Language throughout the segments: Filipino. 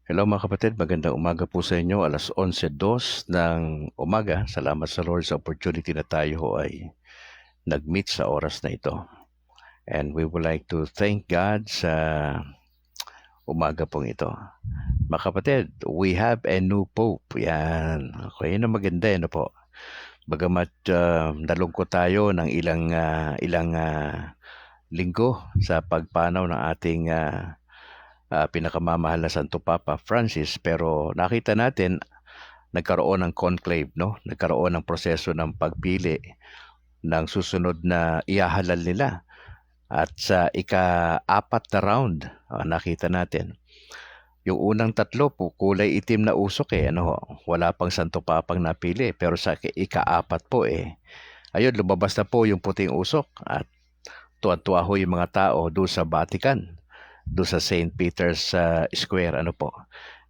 Hello mga kapatid, magandang umaga po sa inyo. 11:02 ng umaga. Salamat sa Lord sa opportunity na tayo ho ay nag-meet sa oras na ito. And we would like to thank God sa umaga pong ito. Mga kapatid, we have a new Pope. Yan. Okay, yun ang maganda ano po. Bagamat nalungkot tayo ng ilang linggo sa pagpanaw ng ating pinakamamahal na Santo Papa Francis, pero nakita natin nagkaroon ng conclave, no? Nagkaroon ng proseso ng pagpili ng susunod na ihahalal nila. At sa ika-4 na round, nakita natin, yung unang tatlo po kulay itim na usok wala pang Santo Papang napili. Pero sa ika-4 po ayun, lumabas na po yung puting usok at tuwan-tuwa ho yung mga tao doon sa Vatican, doon sa St. Peter's Square,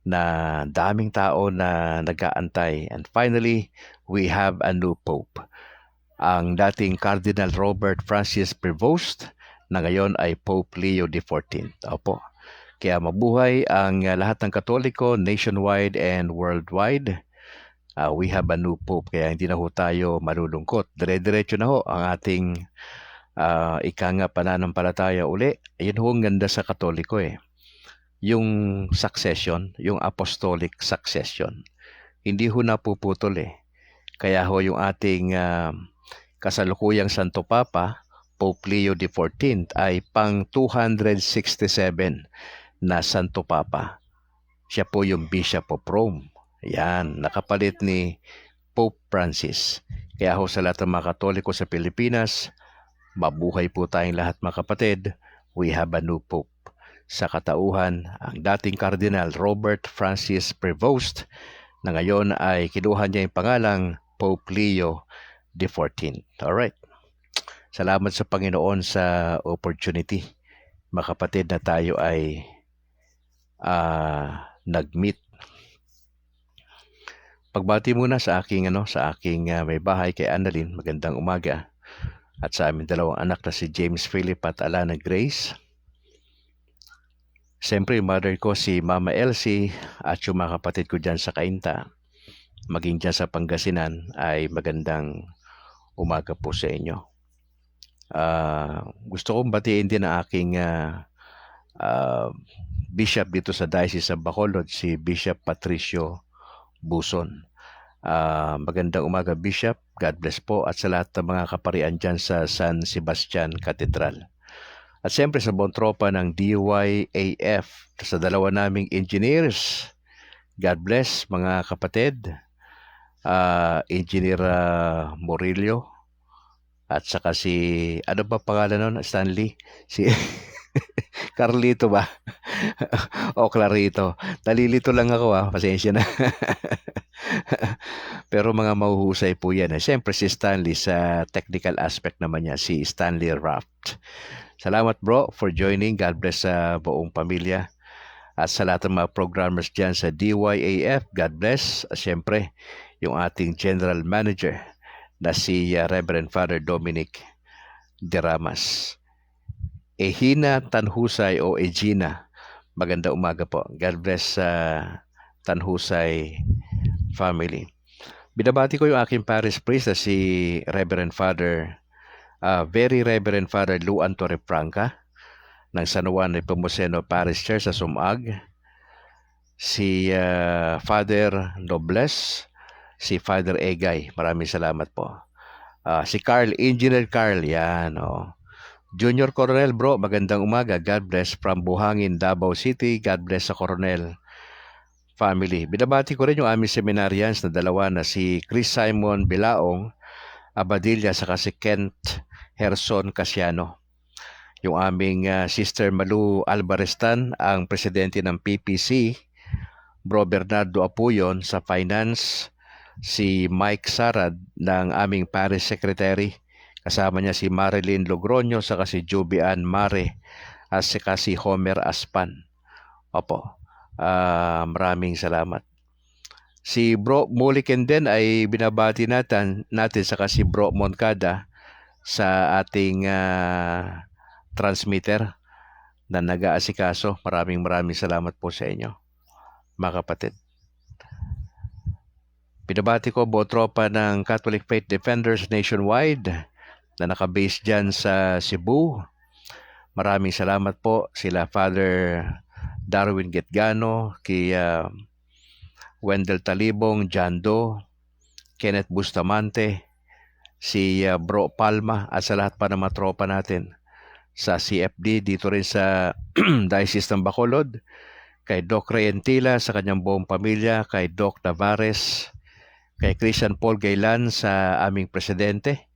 na daming tao na nag-aantay. And finally, we have a new Pope. Ang dating Cardinal Robert Francis Prevost na ngayon ay Pope Leo XIV. Opo. Kaya mabuhay ang lahat ng Katoliko nationwide and worldwide. We have a new Pope, kaya hindi na ho tayo malulungkot. Dire-diretso na ho ang ating pananampalataya uli. Ayun ho ang ganda sa Katoliko yung succession, yung apostolic succession. Hindi ho napuputol Kaya ho yung ating kasalukuyang Santo Papa, Pope Leo XIV, ay pang 267 na Santo Papa. Siya po yung Bishop of Rome. Yan, nakapalit ni Pope Francis. Kaya ho sa lahat ng mga Katoliko sa Pilipinas, mabuhay po tayong lahat mga kapatid. We have a new Pope. Sa katauhan, ang dating Cardinal Robert Francis Prevost na ngayon ay kinuha niya yung pangalang Pope Leo XIV. Alright. Salamat sa Panginoon sa opportunity, mga kapatid, na tayo ay nag-meet. Pagbati muna sa aking may bahay kay Annalyn, magandang umaga. At sa aming dalawang anak na si James Philip at Alana Grace. Siyempre, yung mother ko si Mama Elsie at yung mga kapatid ko dyan sa Cainta, maging dyan sa Pangasinan, ay magandang umaga po sa inyo. Gusto kong batiin din ang aking bishop dito sa Diocese of Bacolod, si Bishop Patricio Buson. Magandang umaga, Bishop. God bless po. At sa lahat ng mga kaparian dyan sa San Sebastian Cathedral. At siyempre sa buong tropa ng DYAF, sa dalawa naming engineers. God bless mga kapatid. Engineer Murillo. At saka si, ano ba pangalan nun? Stanley? Si Carlito ba? O Clarito. Nalilito lang ako pasensya na. Pero mga mahuhusay po yan. Siyempre si Stanley sa technical aspect naman niya, si Stanley Raft. Salamat bro for joining. God bless sa buong pamilya. At sa lahat ng mga programmers dyan sa DYAF, God bless. Siyempre, yung ating General Manager na si Reverend Father Dominic De Ramas. Ehina Tanhusay o Egina, maganda umaga po. God bless sa Tanhusay family. Binabati ko yung aking parish priest na si Reverend Father, Very Reverend Father Luan Torrefranca ng San Juan Nepomuceno Parish Church sa Sumag. Si Father Nobles, si Father Egay, maraming salamat po. Si Carl, Engineer Carl, yan Junior Coronel bro, magandang umaga. God bless from Buhangin, Davao City. God bless sa Coronel family. Binabati ko rin yung aming seminarians na dalawa na si Chris Simon Bilaong Abadilla sa si Kent Herson Casiano. Yung aming Sister Malu Albarestan, ang presidente ng PPC. Bro Bernardo Apuyon sa finance. Si Mike Sarad ng aming parish secretary. Kasama niya si Marilyn Logroño sa si Jubian Mare at saka si Homer Aspan. Opo. Maraming salamat. Si Bro Muliken din ay binabati natin sa si Bro Moncada sa ating transmitter na nag-aasikaso. Maraming salamat po sa inyo. mga kapatid. Pinabati ko buong tropa ng Catholic Faith Defenders nationwide na nakabase dyan sa Cebu. Maraming salamat po sila Father Darwin Getgano, kay Wendell Talibong, John Doe, Kenneth Bustamante, si Bro Palma at sa lahat pa ng mga tropa natin sa CFD dito rin sa Diocese ng Bacolod, kay Doc Reyentila sa kanyang buong pamilya, kay Doc Navarez, kay Christian Paul Gaylan sa aming presidente,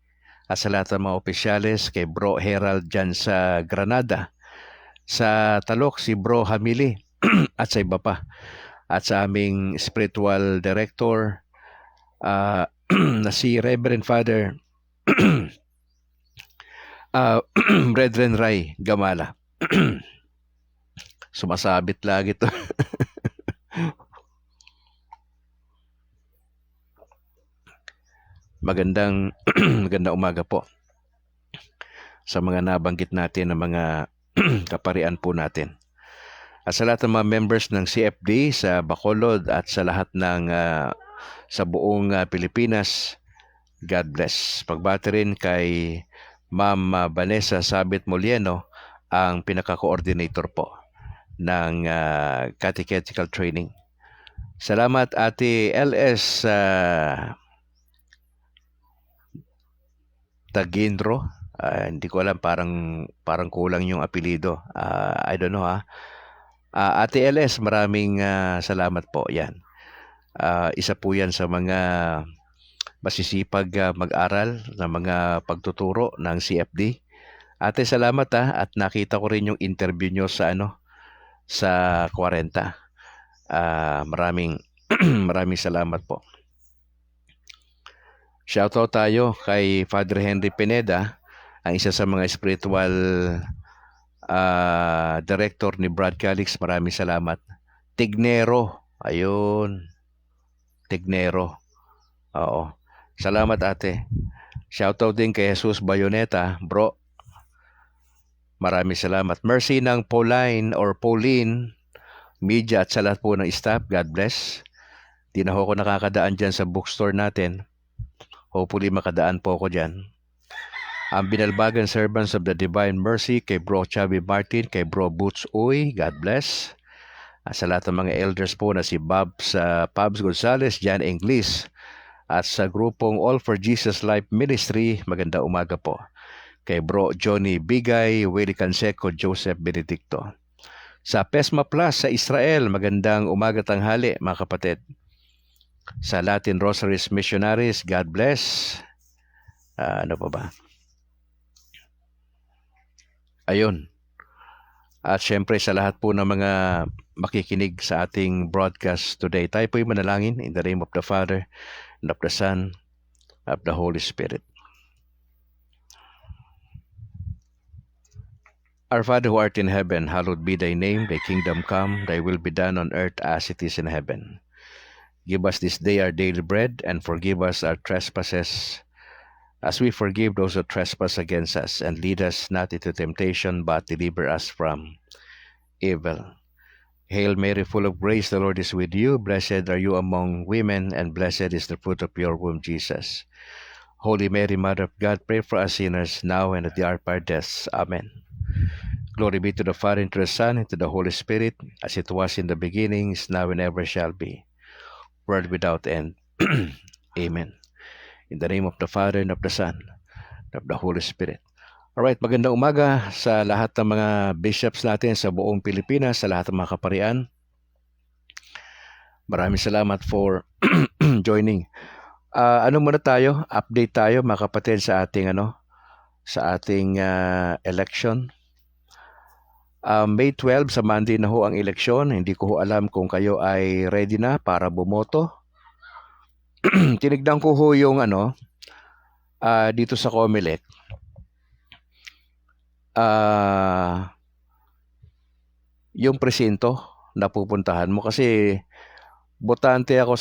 at sa lahat ng mga opisyales, kay Bro Herald dyan sa Granada, sa Talok si Bro Hamili at sa iba pa, at sa aming spiritual director na si Reverend Father Brethren Ray Gamala. Sumasabit lagi to. Magandang umaga po sa mga nabanggit natin ng mga kaparian po natin. At sa lahat ng mga members ng CFD sa Bacolod at sa lahat ng sa buong Pilipinas, God bless. Pagbati rin kay Ma'am Vanessa Sabit Molieno, ang pinaka-coordinator po ng catechetical training. Salamat Ate LS Taginro. Hindi ko alam, parang kulang yung apelido. I don't know Ate LS, maraming salamat po. Yan. Isa po yan sa mga masisipag mag-aral na mga pagtuturo ng CFD. Ate, salamat at nakita ko rin yung interview nyo sa sa 40. Maraming salamat po. Shoutout tayo kay Father Henry Pineda, ang isa sa mga spiritual director ni Brad Calix. Maraming salamat. Tignero, ayun. Tignero. Oo. Salamat ate. Shoutout din kay Jesus Bayoneta, bro. Maraming salamat. Mercy ng Pauline Media at sa lahat po ng staff. God bless. Di na ako nakakadaan dyan sa bookstore natin. Hopefully makadaan po ako dyan. Ang binalbagan servants of the Divine Mercy kay Bro Chubby Martin, kay Bro Boots Uy. God bless. At sa lahat ng mga elders po na si Pabs Gonzales, Jan Inglis. At sa grupong All for Jesus Life Ministry, maganda umaga po. Kay Bro Johnny Bigay, Willie Canseco, Joseph Benedicto. Sa Pesma Plus sa Israel, magandang umaga tanghali mga kapatid. Sa Latin Rosaries Missionaries, God bless. Ano pa ba? Ayun. At syempre sa lahat po ng mga makikinig sa ating broadcast today, tayo po'y manalangin in the name of the Father, and of the Son, of the Holy Spirit. Our Father who art in heaven, hallowed be thy name, thy kingdom come, thy will be done on earth as it is in heaven. Give us this day our daily bread, and forgive us our trespasses, as we forgive those who trespass against us. And lead us not into temptation, but deliver us from evil. Hail Mary, full of grace, the Lord is with you. Blessed are you among women, and blessed is the fruit of your womb, Jesus. Holy Mary, Mother of God, pray for us sinners, now and at the hour of our death. Amen. Glory be to the Father, and to the Son, and to the Holy Spirit, as it was in the beginning, is now, and ever shall be, world without end. Amen. In the name of the Father, and of the Son, and of the Holy Spirit. Alright, magandang umaga sa lahat ng mga bishops natin sa buong Pilipinas, sa lahat ng mga kaparian. Maraming salamat for joining. Ano muna tayo? Update tayo mga kapatid sa ating election. May 12 sa Monday na ho ang eleksyon. Hindi ko ho alam kung kayo ay ready na para bumoto. Tinignan ko ho yung dito sa Comelec. Yung presinto na pupuntahan mo, kasi botante ako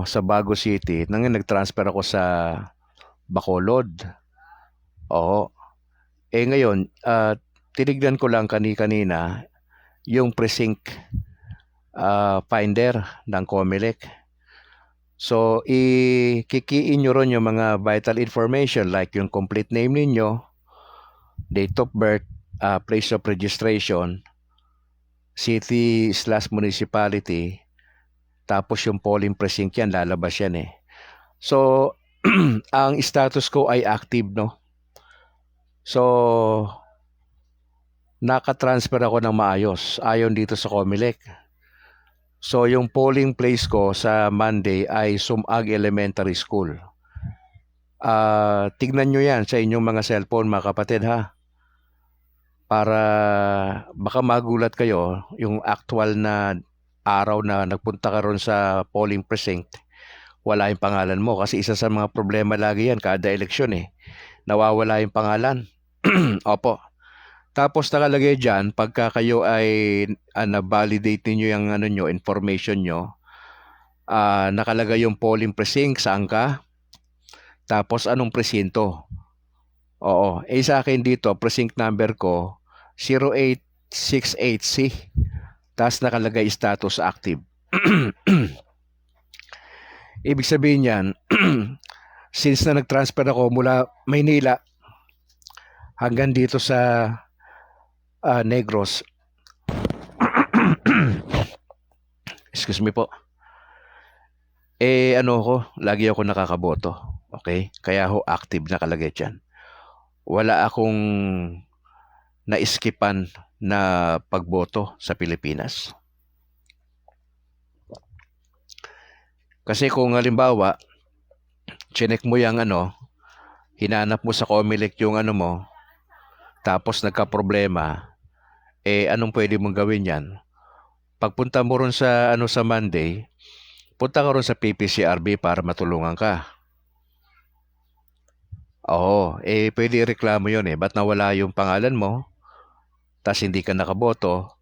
sa Bago City nang nag-transfer ako sa Bacolod. Oo. Ngayon, tinignan ko lang kanina yung precinct finder ng COMELEC. So, ikikiin nyo ron yung mga vital information like yung complete name ninyo, date of birth, place of registration, city/municipality, tapos yung polling precinct yan, lalabas yan eh. So, ang status ko ay active, no? So, nakatransfer ako ng maayos ayon dito sa COMELEC. So, yung polling place ko sa Monday ay Sumag Elementary School. Tignan nyo yan sa inyong mga cellphone, mga kapatid, ha? Para baka magulat kayo, yung actual na araw na nagpunta ka ron sa polling precinct, wala yung pangalan mo. Kasi isa sa mga problema lagi yan, kada eleksyon eh. Nawawala yung pangalan. Opo. Tapos nakalagay dyan, pagka kayo ay na-validate niyo yung information nyo, nakalagay yung polling precinct, saan ka, tapos anong presinto. Oo, sa akin dito, precinct number ko, 0868C, tapos nakalagay status active. Ibig sabihin yan, since na nag-transfer ako mula Maynila hanggang dito sa Negros, excuse me po, lagi ako nakakaboto. Okay? Kaya ho active nakalagay dyan. Wala akong na-skipan na pagboto sa Pilipinas. Kasi kung halimbawa, chinek mo yung hinanap mo sa COMELEC yung mo, tapos nagka-problema, anong pwede mong gawin yan? Pagpunta mo ron sa sa Monday, punta ka ron sa PPCRB para matulungan ka. Oo, pwede reklamo yun eh. Ba't nawala yung pangalan mo, tas hindi ka nakaboto,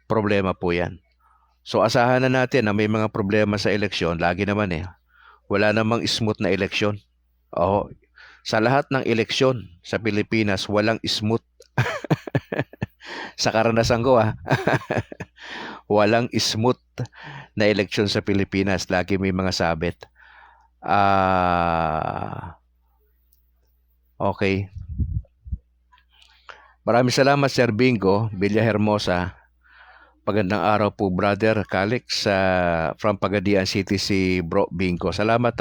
problema po yan. So asahan na natin na may mga problema sa eleksyon, lagi naman eh. Wala namang smooth na eleksyon. Oo, sa lahat ng eleksyon sa Pilipinas, walang smooth. Sa karanasan ko walang smooth na eleksyon sa Pilipinas. Lagi may mga sabit. Okay. Maraming salamat, Sir Bingo Villahermosa. Pagandang araw po, Brother Calix, from Pagadian City, si Bro Bingo. Salamat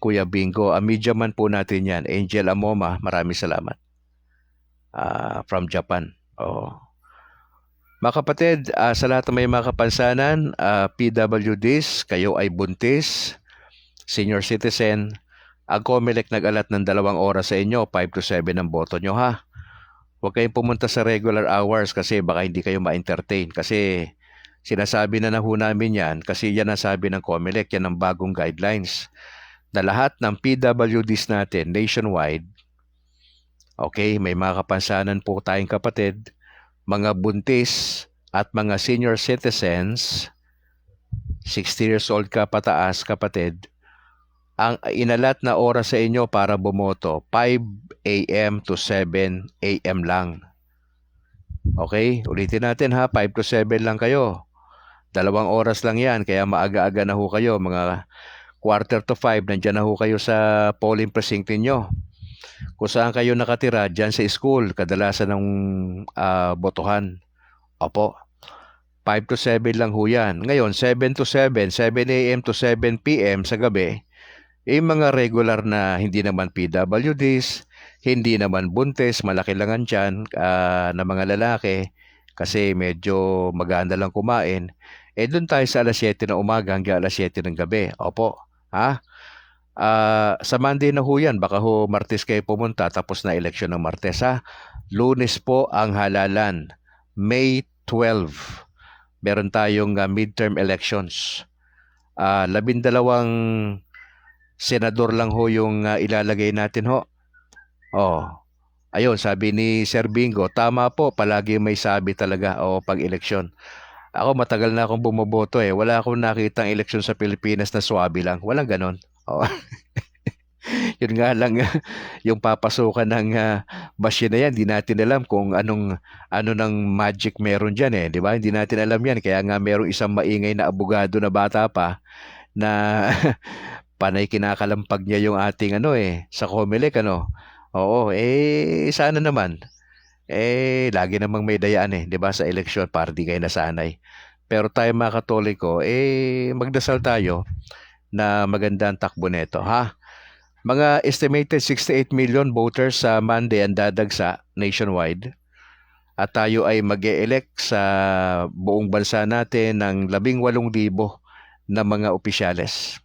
Kuya Bingo. Media man po natin yan. Angel Amoma, maraming salamat. From Japan. Mga kapatid, sa lahat ng may mga kapansanan, PWDs, kayo ay buntis, senior citizen, ang COMELEC nag-alat ng 2 oras sa inyo, 5 to 7 ang boto nyo ha. Huwag kayong pumunta sa regular hours kasi baka hindi kayo ma-entertain. Kasi sinasabi na ho namin yan kasi yan ang sabi ng COMELEC, yan ang bagong guidelines. Na lahat ng PWDs natin nationwide, okay, may mga kapansanan po tayong kapatid, mga buntis at mga senior citizens, 60 years old ka pataas kapatid, ang inalat na oras sa inyo para bumoto, 5 a.m. to 7 a.m. lang. Okay, ulitin natin 5 to 7 lang kayo. 2 oras lang yan, kaya maaga-aga na ho kayo, mga 4:45, nandyan na ho kayo sa polling precinct ninyo. Kung saan kayo nakatira, dyan sa school, kadalasan ng botohan. Opo, 5 to 7 lang ho yan. Ngayon, 7 to 7, 7 a.m. to 7 p.m. sa gabi, mga regular na hindi naman PWDs, hindi naman buntis, malaki lang dyan na mga lalaki, kasi medyo maganda lang kumain, doon tayo sa alas 7 ng umaga hanggang alas 7 ng gabi. Opo, sa Monday na ho yan, baka ho Martes kayo pumunta, tapos na eleksyon ng Martes Lunes po ang halalan, May 12, meron tayong midterm elections. 12 senador lang ho yung ilalagay natin ho. Ayun, sabi ni Sir Bingo, tama po, palagi may sabi talaga pag eleksyon. Ako matagal na akong bumoboto Wala akong nakitang eleksyon sa Pilipinas na swabe lang. Walang ganon. Yun nga lang, yung papasukan ng machine na yan, hindi natin alam kung ano ng magic meron dyan eh, di ba? Hindi natin alam yan. Kaya nga merong isang maingay na abogado na bata pa na panay kinakalampag niya yung ating sa COMELEC Oo, sana naman. Lagi namang may dayaan 'di ba sa eleksyon para di kayo nasanay. Pero tayo mga Katoliko, magdasal tayo na maganda ang takbo nito, ha? Mga estimated 68 million voters sa Monday ang dadagsa nationwide at tayo ay mag-e-elect sa buong bansa natin ng 18,000 na mga opisyales.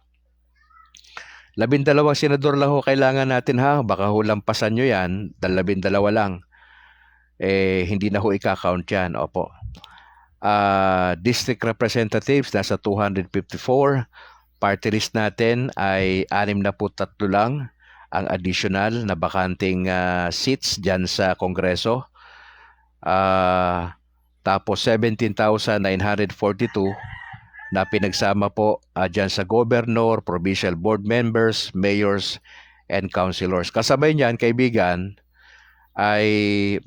12 senador lang ho kailangan natin ha. Baka ho lampasan nyo yan. 12 lang. Hindi na ho ika-count yan. Opo. District representatives nasa 254. Party list natin ay 63 lang ang additional na bakanting seats dyan sa Kongreso. Tapos 17,942 na pinagsama po dyan sa governor, provincial board members, mayors, and councilors. Kasabay niyan, kaibigan, ay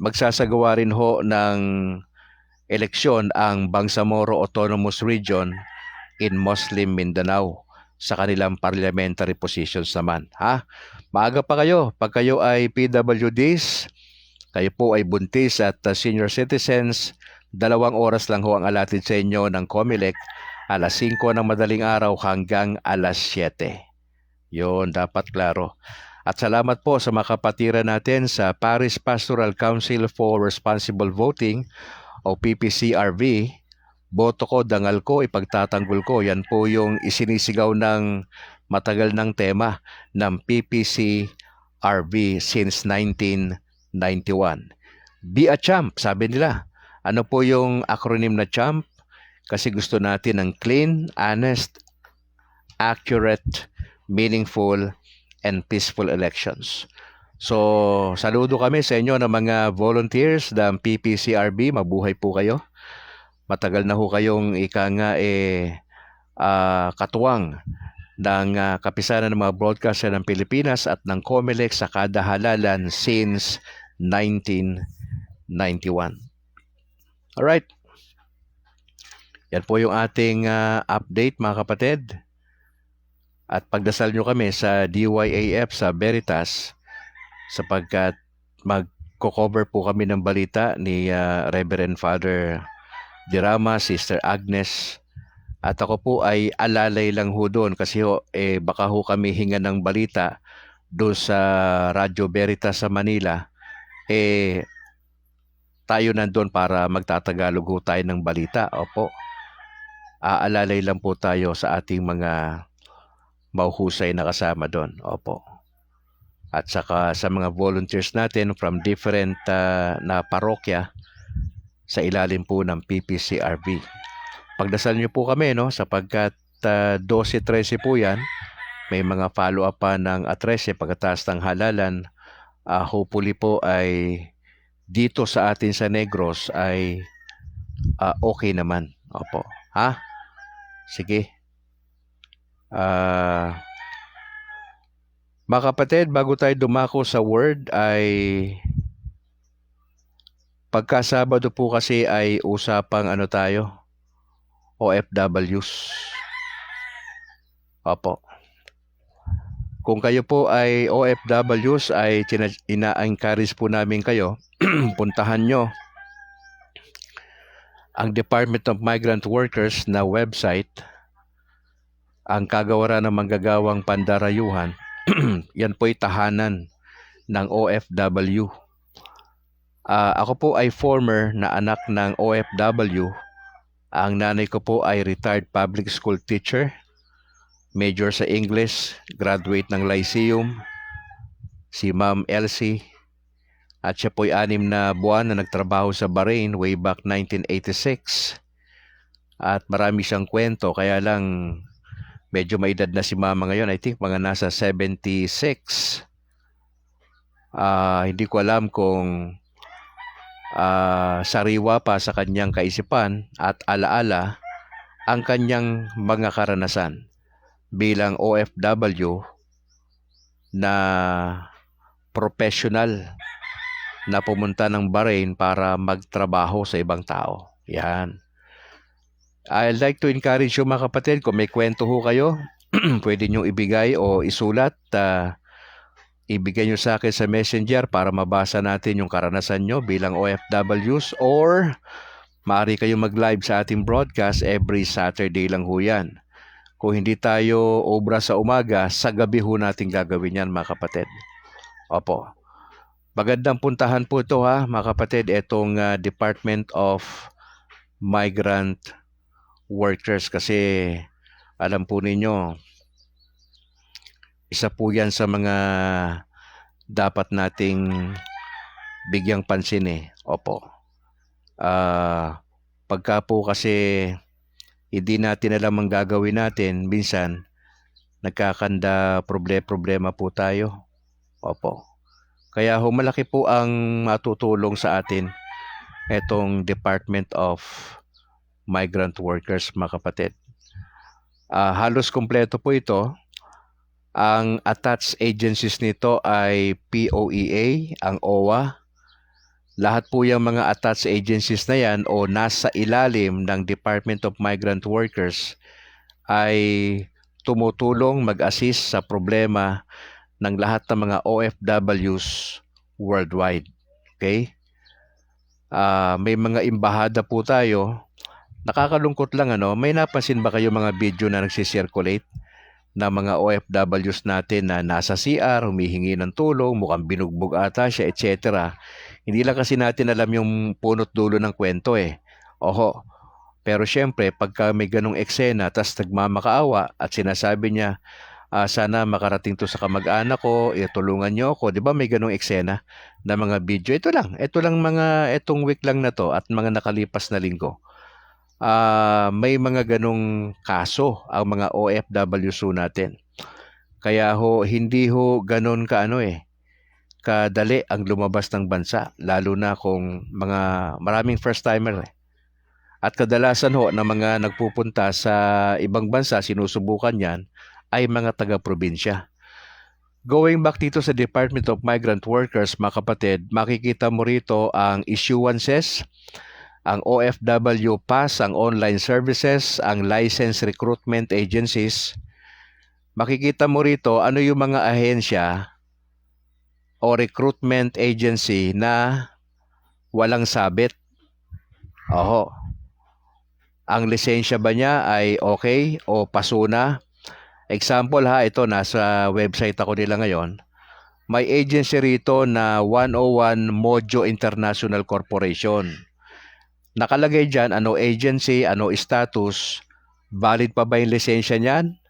magsasagawa rin ho ng eleksyon ang Bangsamoro Autonomous Region in Muslim Mindanao sa kanilang parliamentary positions naman. Ha? Maaga pa kayo. Pag kayo ay PWDs, kayo po ay buntis at senior citizens, 2 oras lang ho ang allotted sa inyo ng COMELEC, alas 5 ng madaling araw hanggang alas 7. Yun, dapat klaro. At salamat po sa mga kapatiran natin sa Paris Pastoral Council for Responsible Voting o PPCRV. Boto ko, dangal ko, ipagtatanggol ko. Yan po yung isinisigaw ng matagal ng tema ng PPCRV since 1991. Be a champ, sabi nila. Ano po yung acronym na champ? Kasi gusto natin ng clean, honest, accurate, meaningful, and peaceful elections. So, saludo kami sa inyo ng mga volunteers ng PPCRB. Mabuhay po kayo. Matagal na ho kayong katuwang ng kapisanan ng mga broadcaster ng Pilipinas at ng COMELEC sa kada halalan since 1991. Alright. Yan po yung ating update mga kapatid. At pagdasal nyo kami sa DYAF sa Veritas sapagkat magko-cover po kami ng balita ni Reverend Father Dirama, Sister Agnes. At ako po ay alalay lang ho doon kasi baka ho kami hinga ng balita doon sa Radyo Veritas sa Manila. Tayo nandun para magtatagalog ho tayo ng balita. Opo. Aalalay lang po tayo sa ating mga mauhusay na kasama doon. Opo. At saka sa mga volunteers natin from different na parokya sa ilalim po ng PPCRV. Pagdasal niyo po kami sapagkat 12-13 po yan. May mga follow-up pa ng 13 pagkatapos ng halalan. Hopefully po ay dito sa atin sa Negros ay okay naman. Opo. Ha? Sige. Mga kapatid, bago tayo dumako sa word ay pagkasabado po kasi ay usapang tayo OFWs. Opo. Kung kayo po ay OFWs ay ina-encourage po namin kayo puntahan nyo ang Department of Migrant Workers na website, ang Kagawaran ng Manggagawang Pandarayuhan. Yan po ay tahanan ng OFW. Ako po ay former na anak ng OFW. Ang nanay ko po ay retired public school teacher, major sa English, graduate ng Lyceum, si Ma'am Elsie. At siya po ay 6 na buwan na nagtrabaho sa Bahrain way back 1986. At marami siyang kwento, kaya lang medyo may edad na si Mama ngayon. I think mga nasa 76. Hindi ko alam kung sariwa pa sa kanyang kaisipan at alaala ang kanyang mga karanasan bilang OFW na professional na pumunta ng Bahrain para magtrabaho sa ibang tao. Yan. I'd like to encourage you mga kapatid, kung may kwento ho kayo, pwede nyo ibigay o isulat. Ibigay nyo sa akin sa Messenger para mabasa natin yung karanasan nyo bilang OFWs, or maaari kayong mag-live sa ating broadcast every Saturday lang ho yan. Kung hindi tayo obra sa umaga, sa gabi ho natin gagawin yan mga kapatid. Opo. Magandang puntahan po ito ha mga kapatid, itong Department of Migrant Workers, kasi alam po ninyo, isa po yan sa mga dapat nating bigyang pansin Opo. Pagka po kasi hindi natin alam ang gagawin natin, minsan nagkakanda problema po tayo. Opo. Kaya malaki po ang matutulong sa atin itong Department of Migrant Workers mga kapatid. Halos kumpleto po ito. Ang attached agencies nito ay POEA, ang OWA. Lahat po yung mga attached agencies na yan o nasa ilalim ng Department of Migrant Workers ay tumutulong mag-assist sa problema ng lahat ng mga OFWs worldwide. Okay? May mga imbahada po tayo. Nakakalungkot lang may napansin ba kayo mga video na nagsisirculate na mga OFWs natin na nasa CR, humihingi ng tulong, mukhang binugbog ata siya, etc. Hindi lang kasi natin alam yung punot dulo ng kwento Oho. Pero syempre, pagka may ganong eksena, tas nagmamakaawa at sinasabi niya, sana makarating to sa kamag-anak ko, tulungan niyo ako. Di ba may ganong eksena na mga video? Ito lang itong week lang na to at mga nakalipas na linggo. May mga ganong kaso ang mga OFWs natin. Kaya hindi ganon kadali ang lumabas ng bansa, lalo na kung maraming first timer At kadalasan na mga nagpupunta sa ibang bansa, sinusubukan yan, ay mga taga-probinsya. Going back dito sa Department of Migrant Workers, mga kapatid, makikita mo rito ang issuances, ang OFW pass, ang online services, ang license recruitment agencies. Makikita mo rito ano yung mga ahensya o recruitment agency na walang sabit. Ang lisensya ba niya ay okay o pasuna? Example ito nasa website ako nila ngayon. May agency rito na 101 Mojo International Corporation. Nakalagay dyan, ano agency, ano status, valid pa ba yung lisensya niyan?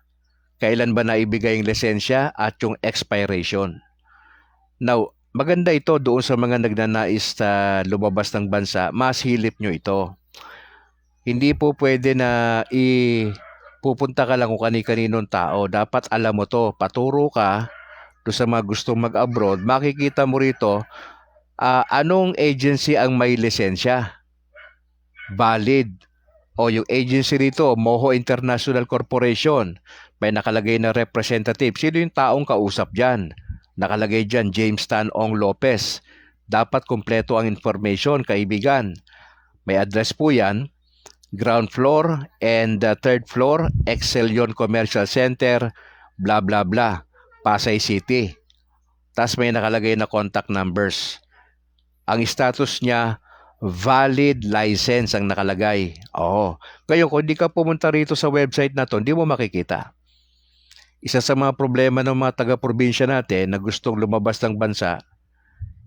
Kailan ba naibigay yung lisensya at yung expiration? Now, maganda ito doon sa mga nagnanais na lumabas ng bansa, mas hilip nyo ito. Hindi po pwede na pupunta ka lang kung kani-kaninong tao. Dapat alam mo to, paturo ka doon sa mga gustong mag-abroad, makikita mo rito anong agency ang may lisensya. Valid. O yung agency rito, Mojo International Corporation, may nakalagay na representative. Sino yung taong kausap dyan? Nakalagay dyan, James Tan Ong Lopez. Dapat kumpleto ang information, kaibigan. May address po yan. Ground floor and third floor, Excelion Commercial Center, blah blah blah, Pasay City. Tapos may nakalagay na contact numbers. Ang status niya, valid license ang nakalagay. Kaya kung di ka pumunta rito sa website na to, hindi mo makikita. Isa sa mga problema ng mga taga-probinsya natin na gustong lumabas ng bansa,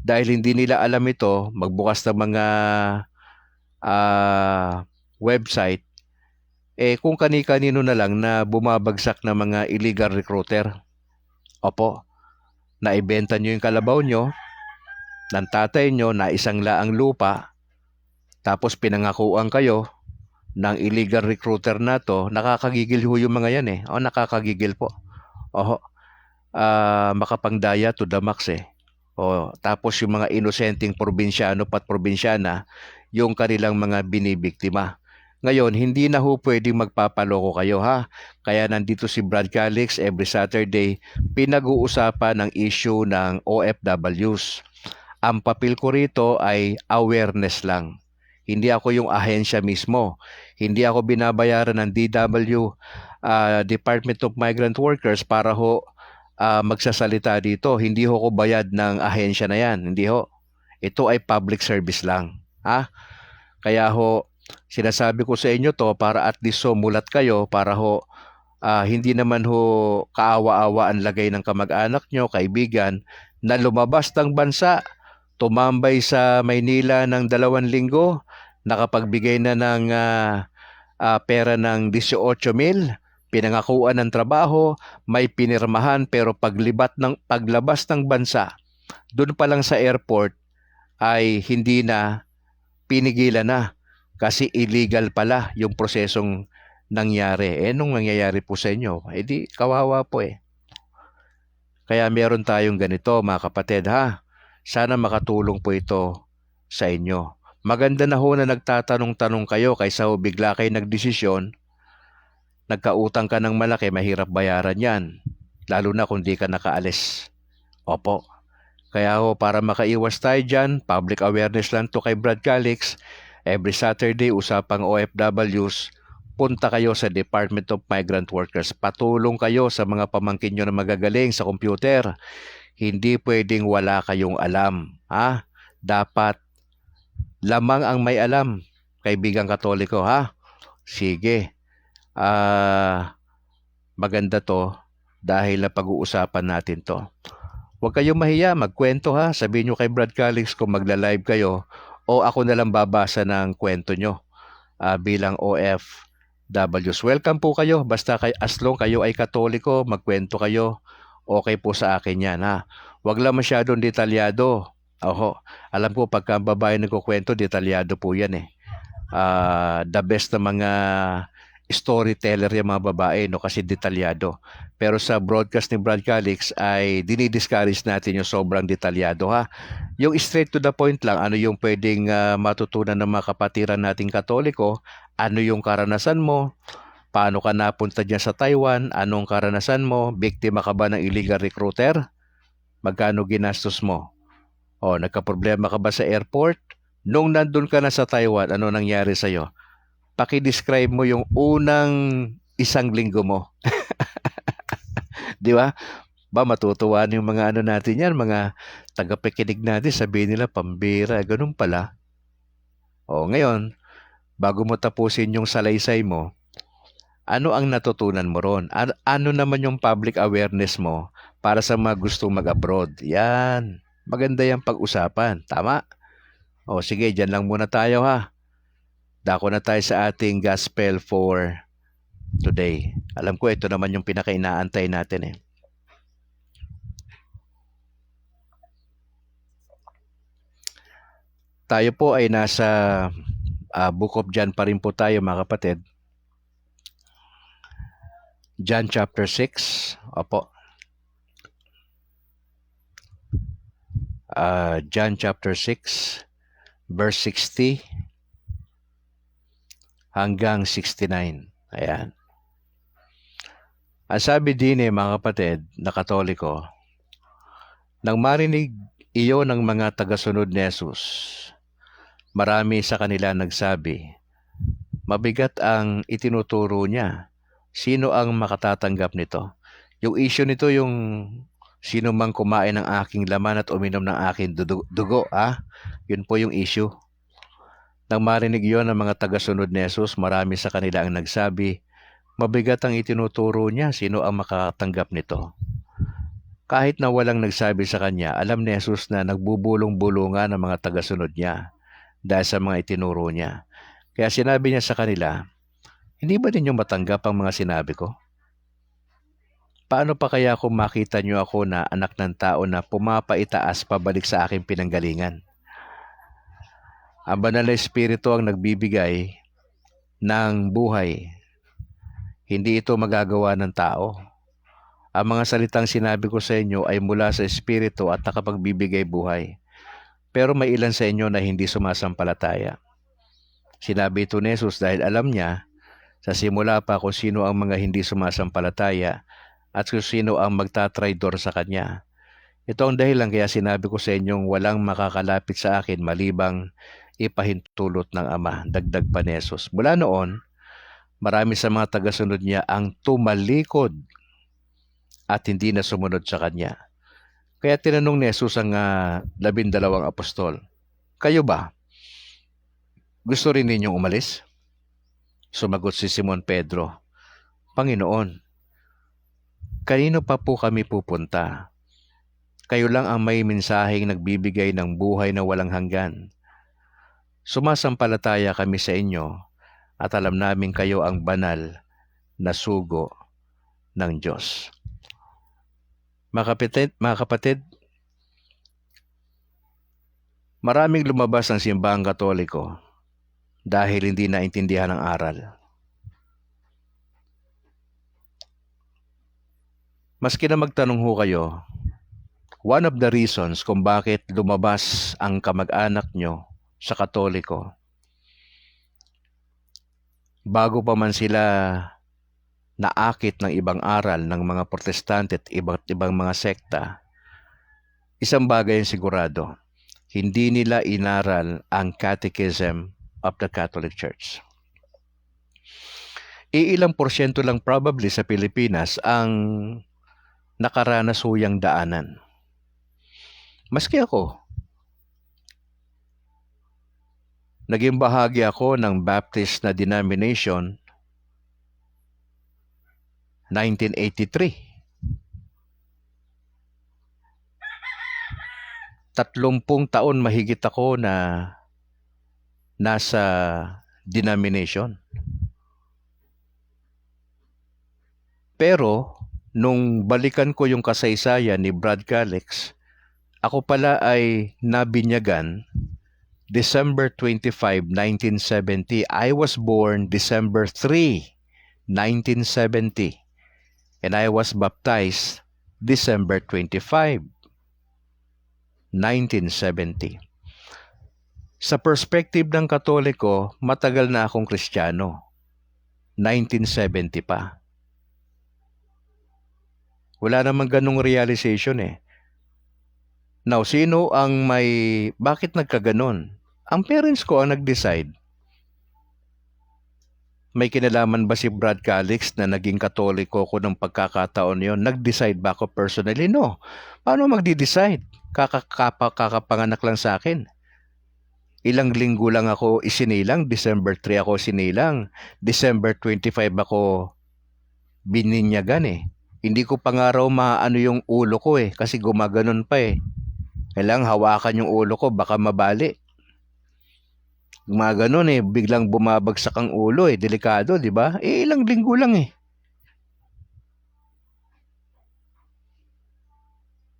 dahil hindi nila alam ito, magbukas ng mga website, kung kani-kanino na lang na bumabagsak na mga illegal recruiter. Naibenta nyo yung kalabaw nyo, ng tatay nyo na isang laang lupa, tapos pinangakuan kayo ng illegal recruiter na to. Nakakagigil ho yung mga yan nakakagigil po. Makapangdaya to the max tapos yung mga inosenteng probinsyano pat probinsyana, yung kanilang mga binibiktima. Ngayon, hindi na ho pwedeng magpapaloko kayo ha. Kaya nandito si Brad Calix every Saturday, pinag-uusapan ng issue ng OFWs. Ang papel ko rito ay awareness lang. Hindi ako yung ahensya mismo. Hindi ako binabayaran ng DW, Department of Migrant Workers para ho magsasalita dito. Hindi ho ko bayad ng ahensya na yan. Hindi ho. Ito ay public service lang. Ha? Kaya ho, sinasabi ko sa inyo to para at least so mulat kayo para ho hindi naman ho kaawa-awa ang lagay ng kamag-anak nyo, kaibigan, na lumabas ng bansa, tumambay sa Maynila ng 2 linggo, nakapagbigay na ng pera ng 18,000, pinangakuan ng trabaho, may pinirmahan pero paglabas ng bansa, doon pa lang sa airport ay hindi na pinigilan na kasi illegal pala yung prosesong nangyari. Nung nangyayari po sa inyo, di kawawa po eh. Kaya meron tayong ganito mga kapatid ha. Sana makatulong po ito sa inyo. Maganda na ho na nagtatanong-tanong kayo kaysa ho bigla kayo nagdesisyon. Nagkautang ka ng malaki, mahirap bayaran yan. Lalo na kung di ka nakaalis. Opo. Kaya ho, para makaiwas tayo dyan, public awareness lang to kay Brad Calix. Every Saturday, usapang OFWs, punta kayo sa Department of Migrant Workers. Patulong kayo sa mga pamangkin nyo na magagaling sa computer. Hindi pwedeng wala kayong alam. Ha? Dapat lamang ang may alam, kaibigang Katoliko. Ha? Sige. Maganda to dahil na pag-uusapan natin to. Huwag kayong mahiya, magkwento ha. Sabihin nyo kay Brad Calix kung magla-live kayo o ako na lang babasa ng kwento nyo bilang OFWs. Welcome po kayo. Basta as long kayo ay Katoliko, magkwento kayo. Okay po sa akin yan ha. Huwag lang masyadong detalyado. Alam ko pagka ang babae nagkukwento, detalyado po yan eh. The best na mga storyteller yung mga babae kasi detalyado. Pero sa broadcast ni Brad Calix ay dinidiscourage natin yung sobrang detalyado ha. Yung straight to the point lang, ano yung pwedeng matutunan ng mga kapatiran nating Katoliko, ano yung karanasan mo, paano ka napunta dyan sa Taiwan, anong karanasan mo, biktima ka ba ng illegal recruiter, magkano ginastos mo, nagka-problema ka ba sa airport, nung nandun ka na sa Taiwan, ano nangyari sa'yo? Paki-describe mo yung unang 1 linggo mo. Di ba? Matutuwa yung mga natin yan, mga tagapakinig natin, sabihin nila, pambira, ganun pala. Ngayon, bago mo tapusin yung salaysay mo, ano ang natutunan mo ron? Ano naman yung public awareness mo para sa mga gustong mag-abroad? Yan. Maganda yung pag-usapan. Tama? Sige, dyan lang muna tayo ha. Dako na tayo sa ating gospel for today. Alam ko ito naman yung pinaka-inaantay natin eh. Tayo po ay nasa Book of John pa rin po tayo mga kapatid. John chapter 6. Opo. John chapter 6 verse 60 hanggang 69. Ayan. Ang sabi din mga kapatid na Katoliko, nang marinig iyon ng mga tagasunod ni Jesus, marami sa kanila nagsabi, mabigat ang itinuturo niya. Sino ang makatatanggap nito? Yung issue nito yung sino mang kumain ng aking laman at uminom ng aking dugo. Yun po yung issue. Nang marinig yon ng mga tagasunod ni Jesus, marami sa kanila ang nagsabi, mabigat ang itinuturo niya, sino ang makatanggap nito? Kahit na walang nagsabi sa kanya, alam ni Jesus na nagbubulong-bulungan ng mga tagasunod niya dahil sa mga itinuro niya. Kaya sinabi niya sa kanila, hindi ba ninyo matanggap ang mga sinabi ko? Paano pa kaya kung makita niyo ako na anak ng tao na pumapaitaas pabalik sa aking pinanggalingan? Ang banal na espiritu ang nagbibigay ng buhay. Hindi ito magagawa ng tao. Ang mga salitang sinabi ko sa inyo ay mula sa espiritu at nakapagbibigay buhay. Pero may ilan sa inyo na hindi sumasampalataya. Sinabi ito ni Jesus dahil alam niya sa simula pa kung sino ang mga hindi sumasampalataya at kung sino ang magtatraidor sa Kanya. Ito ang dahilan kaya sinabi ko sa inyong walang makakalapit sa akin malibang ipahintulot ng Ama. Dagdag pa ni Jesus. Mula noon, marami sa mga tagasunod niya ang tumalikod at hindi na sumunod sa Kanya. Kaya tinanong ni Jesus ang 12 apostol, kayo ba? Gusto rin ninyong umalis? Sumagot si Simon Pedro, Panginoon, kanino pa po kami pupunta? Kayo lang ang may mensaheng nagbibigay ng buhay na walang hanggan. Sumasampalataya kami sa inyo at alam namin kayo ang banal na sugo ng Diyos. Mga kapatid, maraming lumabas ng simbahang Katoliko dahil hindi naintindihan ang aral. Maski na magtanong ho kayo, one of the reasons kung bakit lumabas ang kamag-anak nyo sa Katoliko, bago pa man sila naakit ng ibang aral ng mga Protestante at iba't ibang mga sekta, isang bagay ang sigurado, hindi nila inaral ang Catechism of the Catholic Church. Iilang porsyento lang probably sa Pilipinas ang nakaranas huyang daanan. Maski ako, naging bahagi ako ng Baptist na denomination 1983. 30 taon mahigit ako na nasa denomination. Pero, nung balikan ko yung kasaysayan ni Brad Calix, ako pala ay nabinyagan December 25, 1970. I was born December 3, 1970. And I was baptized December 25, 1970. Sa perspective ng Katoliko, matagal na akong Kristiyano. 1970 pa. Wala namang ganong realization eh. Now, sino ang bakit nagkaganon? Ang parents ko ang nag-decide. May kinalaman ba si Brad Calix na naging Katoliko ko ng pagkakataon yon? Nag-decide ba ako personally? No. Paano magdi-decide? Kakapanganak lang sa akin. Ilang linggo lang ako isinilang. December 3 ako sinilang. December 25 ako bininyagan eh. Hindi ko pa nga raw maano yung ulo ko eh. Kasi gumaganon pa eh. Kailangang hawakan yung ulo ko. Baka mabali. Gumaganon eh. Biglang bumabagsak ang ulo eh. Delikado, di ba? Ilang linggo lang eh.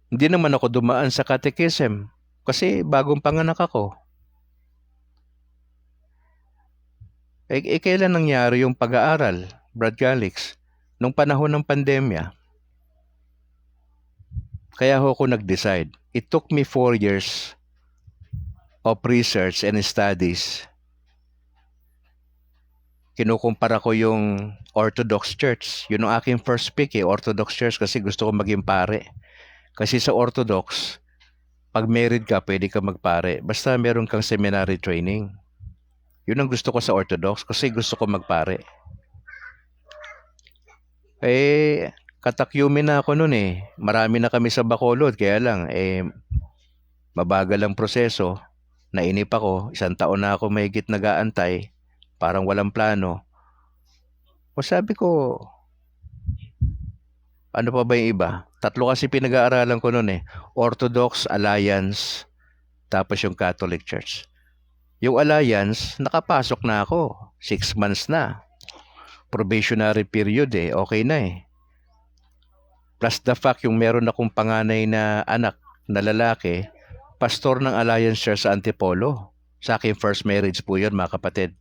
Hindi naman ako dumaan sa catechism. Kasi bagong panganak ako. Kailan nangyari yung pag-aaral, Brad Calix? Nung panahon ng pandemya. Kaya ako nag-decide. It took me 4 years of research and studies. Kinukumpara ko yung Orthodox Church. Yun ang aking first pick eh, Orthodox Church, kasi gusto ko maging pare. Kasi sa Orthodox, pag married ka, pwede ka magpare. Basta meron kang seminary training. Yun ang gusto ko sa Orthodox kasi gusto ko magpare. Katakyumin na ako noon eh. Marami na kami sa Bacolod, kaya lang mabagal ang proseso. Nainip ako, 1 taon na ako mahigit nag-aantay, parang walang plano. O sabi ko, ano pa ba yung iba? 3 kasi pinag-aaralan ko noon eh. Orthodox, Alliance, tapos yung Catholic Church. Yung Alliance, nakapasok na ako. 6 months na. Probationary period eh. Okay na eh. Plus the fact yung meron akong panganay na anak na lalaki, pastor ng Alliance Church sa Antipolo. Sa aking first marriage po yun, mga kapatid.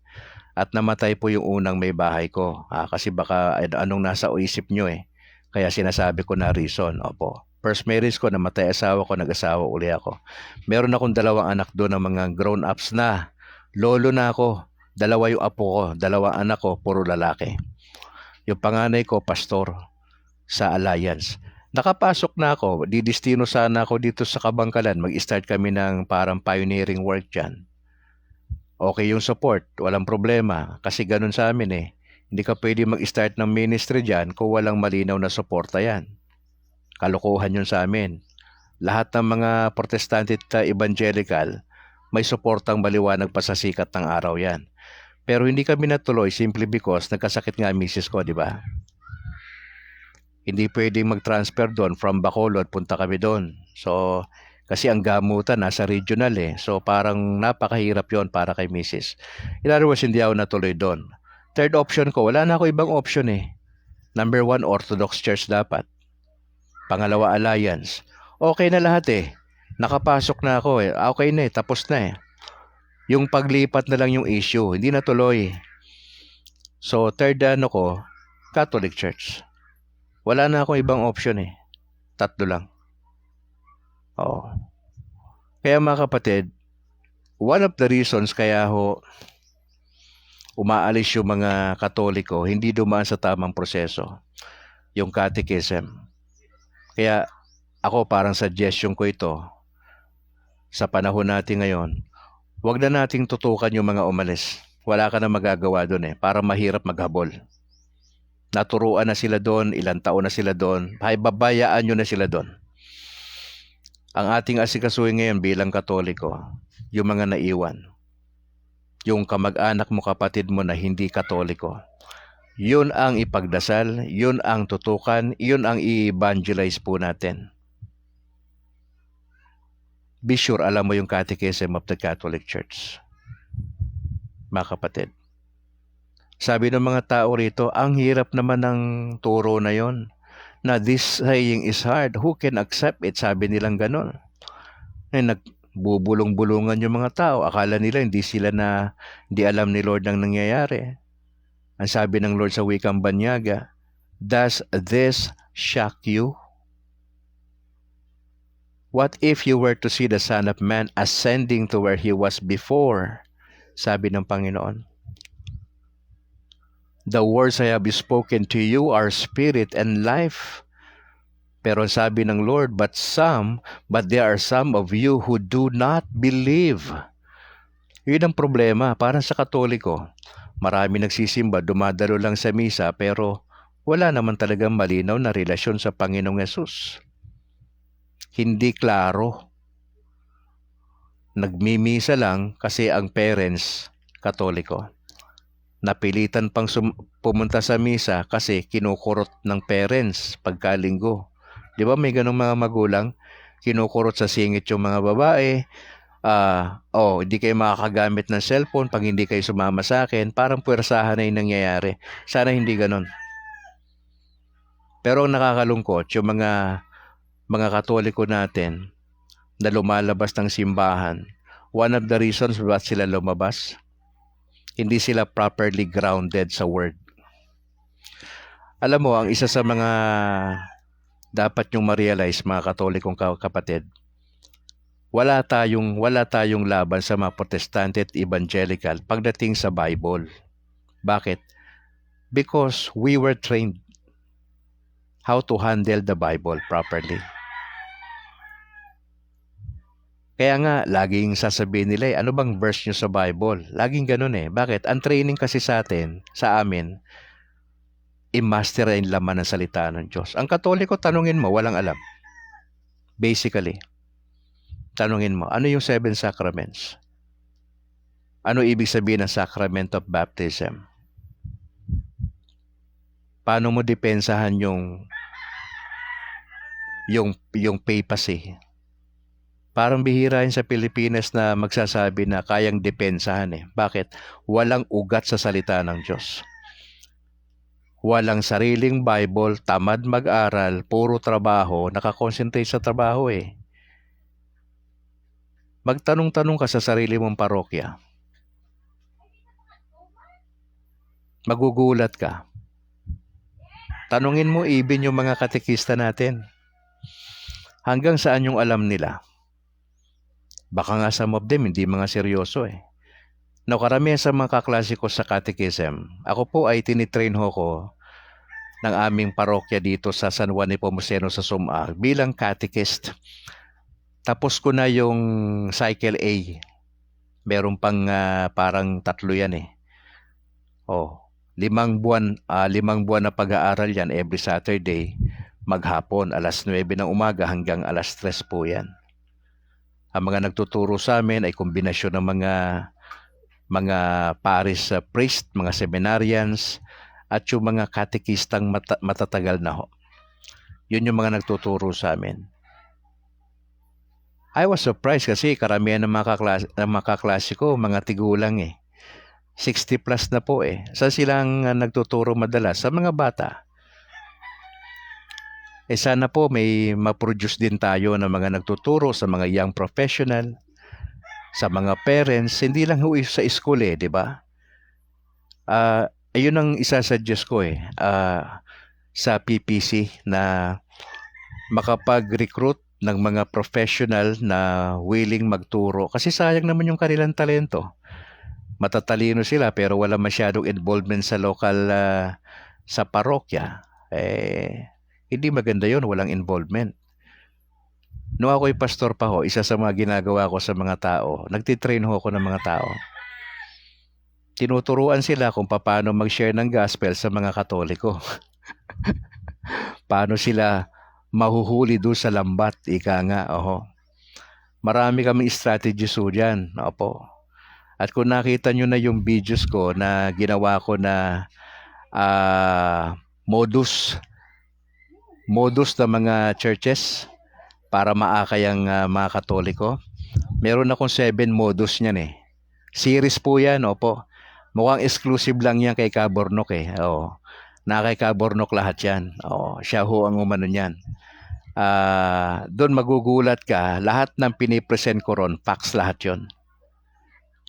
At namatay po yung unang may bahay ko. Kasi baka anong nasa isip nyo eh. Kaya sinasabi ko na reason. Opo. First marriage ko, namatay asawa ko, nag-asawa uli ako. Meron akong 2 anak doon ng mga grown-ups na. Lolo na ako. Dalawa yung apo ko, dalawa anak ko, puro lalaki. Yung panganay ko, pastor sa Alliance. Nakapasok na ako, didistino sana ako dito sa Kabangkalan. Mag-start kami ng parang pioneering work dyan. Okay yung support, walang problema. Kasi ganun sa amin eh. Hindi ka pwede mag-start ng ministry dyan kung walang malinaw na suporta yan. Kalokohan yun sa amin. Lahat ng mga protestante at evangelical, may suportang maliwanag pa sa sikat ng araw yan. Pero hindi kami natuloy simply because nagkasakit nga misis ko, di ba? Hindi pwedeng mag-transfer doon from Bacolod, punta kami doon. So, kasi ang gamutan nasa regional eh. So, parang napakahirap yon para kay misis. In other words, hindi ako natuloy doon. Third option ko, wala na ako ibang option eh. Number 1, Orthodox Church dapat. Pangalawa, Alliance. Okay na lahat eh. Nakapasok na ako eh. Okay na eh, tapos na eh. Yung paglipat na lang yung issue, hindi natuloy. So, third ko, Catholic Church. Wala na akong ibang option eh. 3 lang. Oo. Kaya mga kapatid, one of the reasons kaya umaalis yung mga Katoliko, hindi dumaan sa tamang proseso. Yung catechism. Kaya ako parang suggestion ko ito, sa panahon natin ngayon, wag na nating tutukan yung mga umalis. Wala ka na magagawa doon eh. Para mahirap maghabol. Naturuan na sila doon, ilang taon na sila doon, babayaan nyo na sila doon. Ang ating asikasuhin ngayon bilang Katoliko, yung mga naiwan. Yung kamag-anak mo, kapatid mo na hindi Katoliko. Yun ang ipagdasal, yun ang tutukan, yun ang i-evangelize po natin. Be sure, alam mo yung Catechism of the Catholic Church. Mga kapatid. Sabi ng mga tao rito, ang hirap naman ng turo na yon. Na this saying is hard. Who can accept it? Sabi nilang ganon. Nagbubulong-bulungan yung mga tao. Akala nila hindi alam ni Lord ang nangyayari. Ang sabi ng Lord sa wikang banyaga, does this shock you? What if you were to see the Son of Man ascending to where He was before? Sabi ng Panginoon. The words I have spoken to you are spirit and life. Pero sabi ng Lord, but there are some of you who do not believe. Yun ang problema. Parang sa Katoliko, marami nagsisimba, dumadalo lang sa misa, pero wala naman talagang malinaw na relasyon sa Panginoong Yesus. Hindi klaro. Nagmimisa lang kasi ang parents, Katoliko. Napilitan pang pumunta sa misa kasi kinukurot ng parents pagkalinggo. Di ba may ganong mga magulang? Kinukurot sa singit yung mga babae. Hindi kayo makakagamit ng cellphone pag hindi kayo sumama sa akin. Parang puwersahan na yung nangyayari. Sana hindi ganon. Pero ang nakakalungkot, yung mga Katoliko natin na lumalabas ng simbahan, one of the reasons bakit sila lumabas, hindi sila properly grounded sa word. Alam mo, ang isa sa mga dapat nyong ma-realize, mga Katolikong kapatid, wala tayong laban sa mga Protestante at Evangelical pagdating sa Bible. Bakit? Because we were trained how to handle the Bible properly. Kaya nga, laging sasabihin nila, ano bang verse nyo sa Bible? Laging ganun eh. Bakit? Ang training kasi sa amin, i-master yung laman ng salita ng Diyos. Ang Katoliko, tanungin mo, walang alam. Basically, tanungin mo, ano yung 7 sacraments? Ano ibig sabihin ng sacrament of baptism? Paano mo depensahan yung papacy? Parang bihira yun sa Pilipinas na magsasabi na kayang depensahan eh. Bakit? Walang ugat sa salita ng Diyos. Walang sariling Bible, tamad mag-aral, puro trabaho, nakakonsentrate sa trabaho eh. Magtanong-tanong ka sa sarili mong parokya. Magugulat ka. Tanungin mo even yung mga katekista natin. Hanggang saan yung alam nila? Baka nga some of them, hindi mga seryoso eh. Now, karamihan sa mga kaklase ko sa catechism, ako po ay tinitrain ko ng aming parokya dito sa San Juan Nepomuceno sa Sumag bilang catechist. Tapos ko na yung cycle A. Meron pang parang 3 yan eh. Oh, 5 buwan, 5 buwan na pag-aaral yan every Saturday, maghapon, alas 9 ng umaga hanggang alas 3 po yan. Ang mga nagtuturo sa amin ay kombinasyon ng mga parish priest, mga seminarians, at yung mga katekistang matatagal na ho. Yun yung mga nagtuturo sa amin. I was surprised kasi karamihan ng mga kaklase ko, mga tigulang eh. 60 plus na po eh. Saan silang nagtuturo madalas? Sa mga bata. Sana po may ma-produce din tayo ng mga nagtuturo sa mga young professional, sa mga parents, hindi lang ho sa school eh, di ba? Ayun ang isa-suggest ko eh, sa PPC na makapag-recruit ng mga professional na willing magturo. Kasi sayang naman yung kanilang talento. Matatalino sila pero wala masyadong involvement sa local, sa parokya. Hindi maganda yun, walang involvement. Noong ako'y pastor pa ho, isa sa mga ginagawa ko sa mga tao, nagtitrain ho ako ng mga tao. Tinuturuan sila kung paano mag-share ng gospel sa mga Katoliko. Paano sila mahuhuli doon sa lambat, ika nga, oho. Marami kami strategies ho dyan, opo. At kung nakita nyo na yung videos ko na ginawa ko na modus ng mga churches para maakay ang mga Katoliko, meron akong 7 modus niyan eh. Series po yan, opo. Mukhang exclusive lang yan kay Cabornok eh. Oo. Na kay Cabornok lahat yan. Oo. Siya ho ang umano niyan. Doon magugulat ka, lahat ng pinipresent ko ron, facts lahat yon.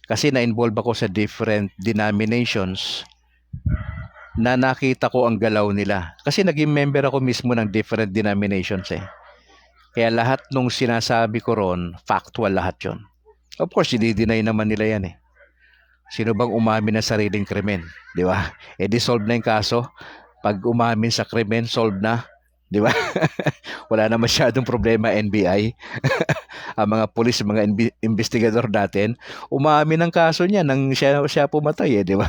Kasi na-involve ako sa different denominations na nakita ko ang galaw nila. Kasi naging member ako mismo ng different denominations eh. Kaya lahat nung sinasabi ko ron, factual lahat yon. Of course, hindi-deny naman nila yan eh. Sino bang umamin ng sariling krimen? Di ba? Solve na yung kaso. Pag umamin sa krimen, solve na. Di ba? Wala na masyadong problema NBI. Ang mga pulis, mga investigador natin, umamin ng kaso niya nang siya pumatay eh, di ba?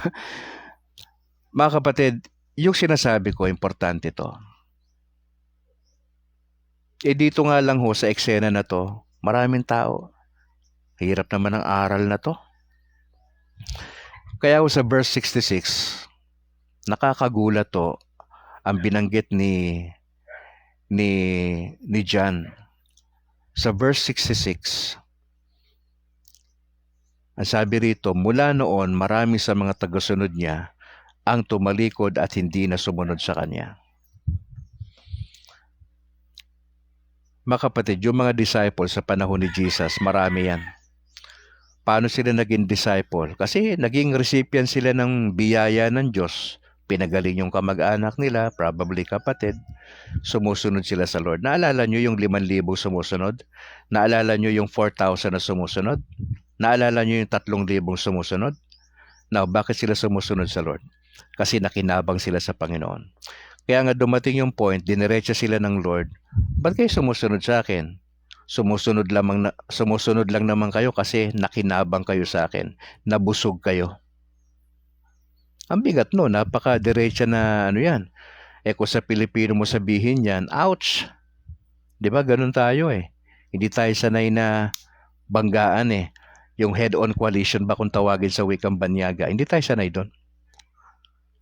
Mga kapatid, yung sinasabi ko, importante to. Dito nga lang ho sa eksena na to, maraming tao. Hirap naman ang aral na to. Kaya ho sa verse 66, nakakagulat to ang binanggit ni John. Sa verse 66, ang sabi rito, mula noon marami sa mga tagasunod niya ang tumalikod at hindi na sumunod sa kanya. Mga kapatid, yung mga disciples sa panahon ni Jesus, marami yan. Paano sila naging disciple? Kasi naging recipient sila ng biyaya ng Diyos. Pinagaling yung kamag-anak nila, probably kapatid. Sumusunod sila sa Lord. Naalala nyo yung 5,000 sumusunod? Naalala nyo yung 4,000 na sumusunod? Naalala nyo yung 3,000 sumusunod? Now, bakit sila sumusunod sa Lord? Kasi nakinabang sila sa Panginoon. Kaya nga dumating yung point, diniretso sila ng Lord, ba't kayo sumusunod sa akin? Sumusunod lang naman kayo kasi nakinabang kayo sa akin, nabusog kayo. Ang bigat no, napaka-diretsa na ano yan. Kung sa Pilipino mo sabihin yan, ouch! Di ba ganun tayo eh. Hindi tayo sanay na banggaan eh. Yung head-on coalition ba kung tawagin sa wikang banyaga, hindi tayo sanay doon.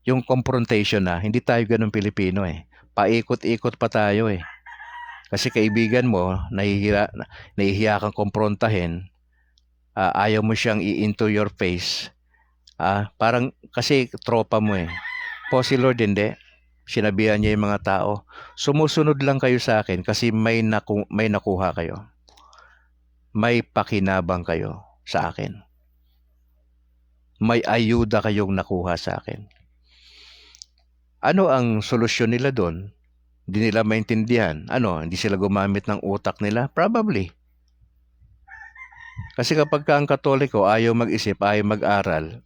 Yung confrontation na, hindi tayo ganun Pilipino eh. Paikot-ikot pa tayo eh. Kasi kaibigan mo, nahihiya kang komprontahin, ayaw mo siyang into your face. Parang kasi tropa mo eh. Po si Lord hindi. Sinabihan niya yung mga tao, sumusunod lang kayo sa akin kasi may nakuha kayo. May pakinabang kayo sa akin. May ayuda kayong nakuha sa akin. Ano ang solusyon nila doon? Hindi nila maintindihan. Hindi sila gumamit ng utak nila? Probably. Kasi kapag ka ang Katoliko ayaw mag-isip, ayaw mag-aral,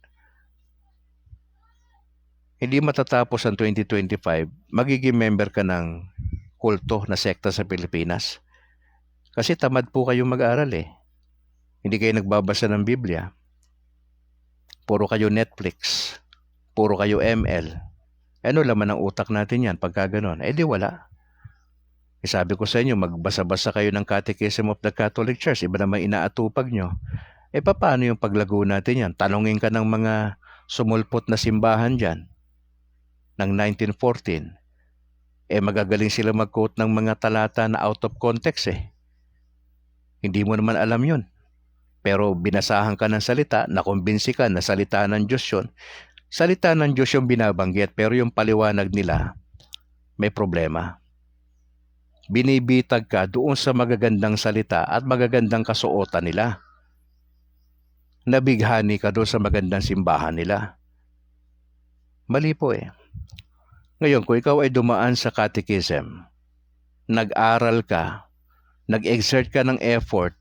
hindi matatapos ang 2025, magiging member ka ng kulto na sekta sa Pilipinas. Kasi tamad po kayong mag-aral eh. Hindi kayo nagbabasa ng Biblia. Puro kayo Netflix. Puro kayo ML. Ano laman ang utak natin yan pagka ganon? Eh di wala. Sabi ko sa inyo, magbasa-basa kayo ng Catechism of the Catholic Church. Iba naman inaatupag nyo. Eh paano yung paglago natin yan? Tanungin ka ng mga sumulpot na simbahan dyan ng 1914. Eh magagaling sila mag-quote ng mga talata na out of context eh. Hindi mo naman alam yun. Pero binasahan ka ng salita, nakumbinsi ka na salita ng Diyos yun. Salita ng Diyos yung binabanggit, pero yung paliwanag nila, may problema. Binibitag ka doon sa magagandang salita at magagandang kasuotan nila. Nabighani ka doon sa magandang simbahan nila. Mali po eh. Ngayon, kung ikaw ay dumaan sa catechism, nag-aral ka, nag-exert ka ng effort,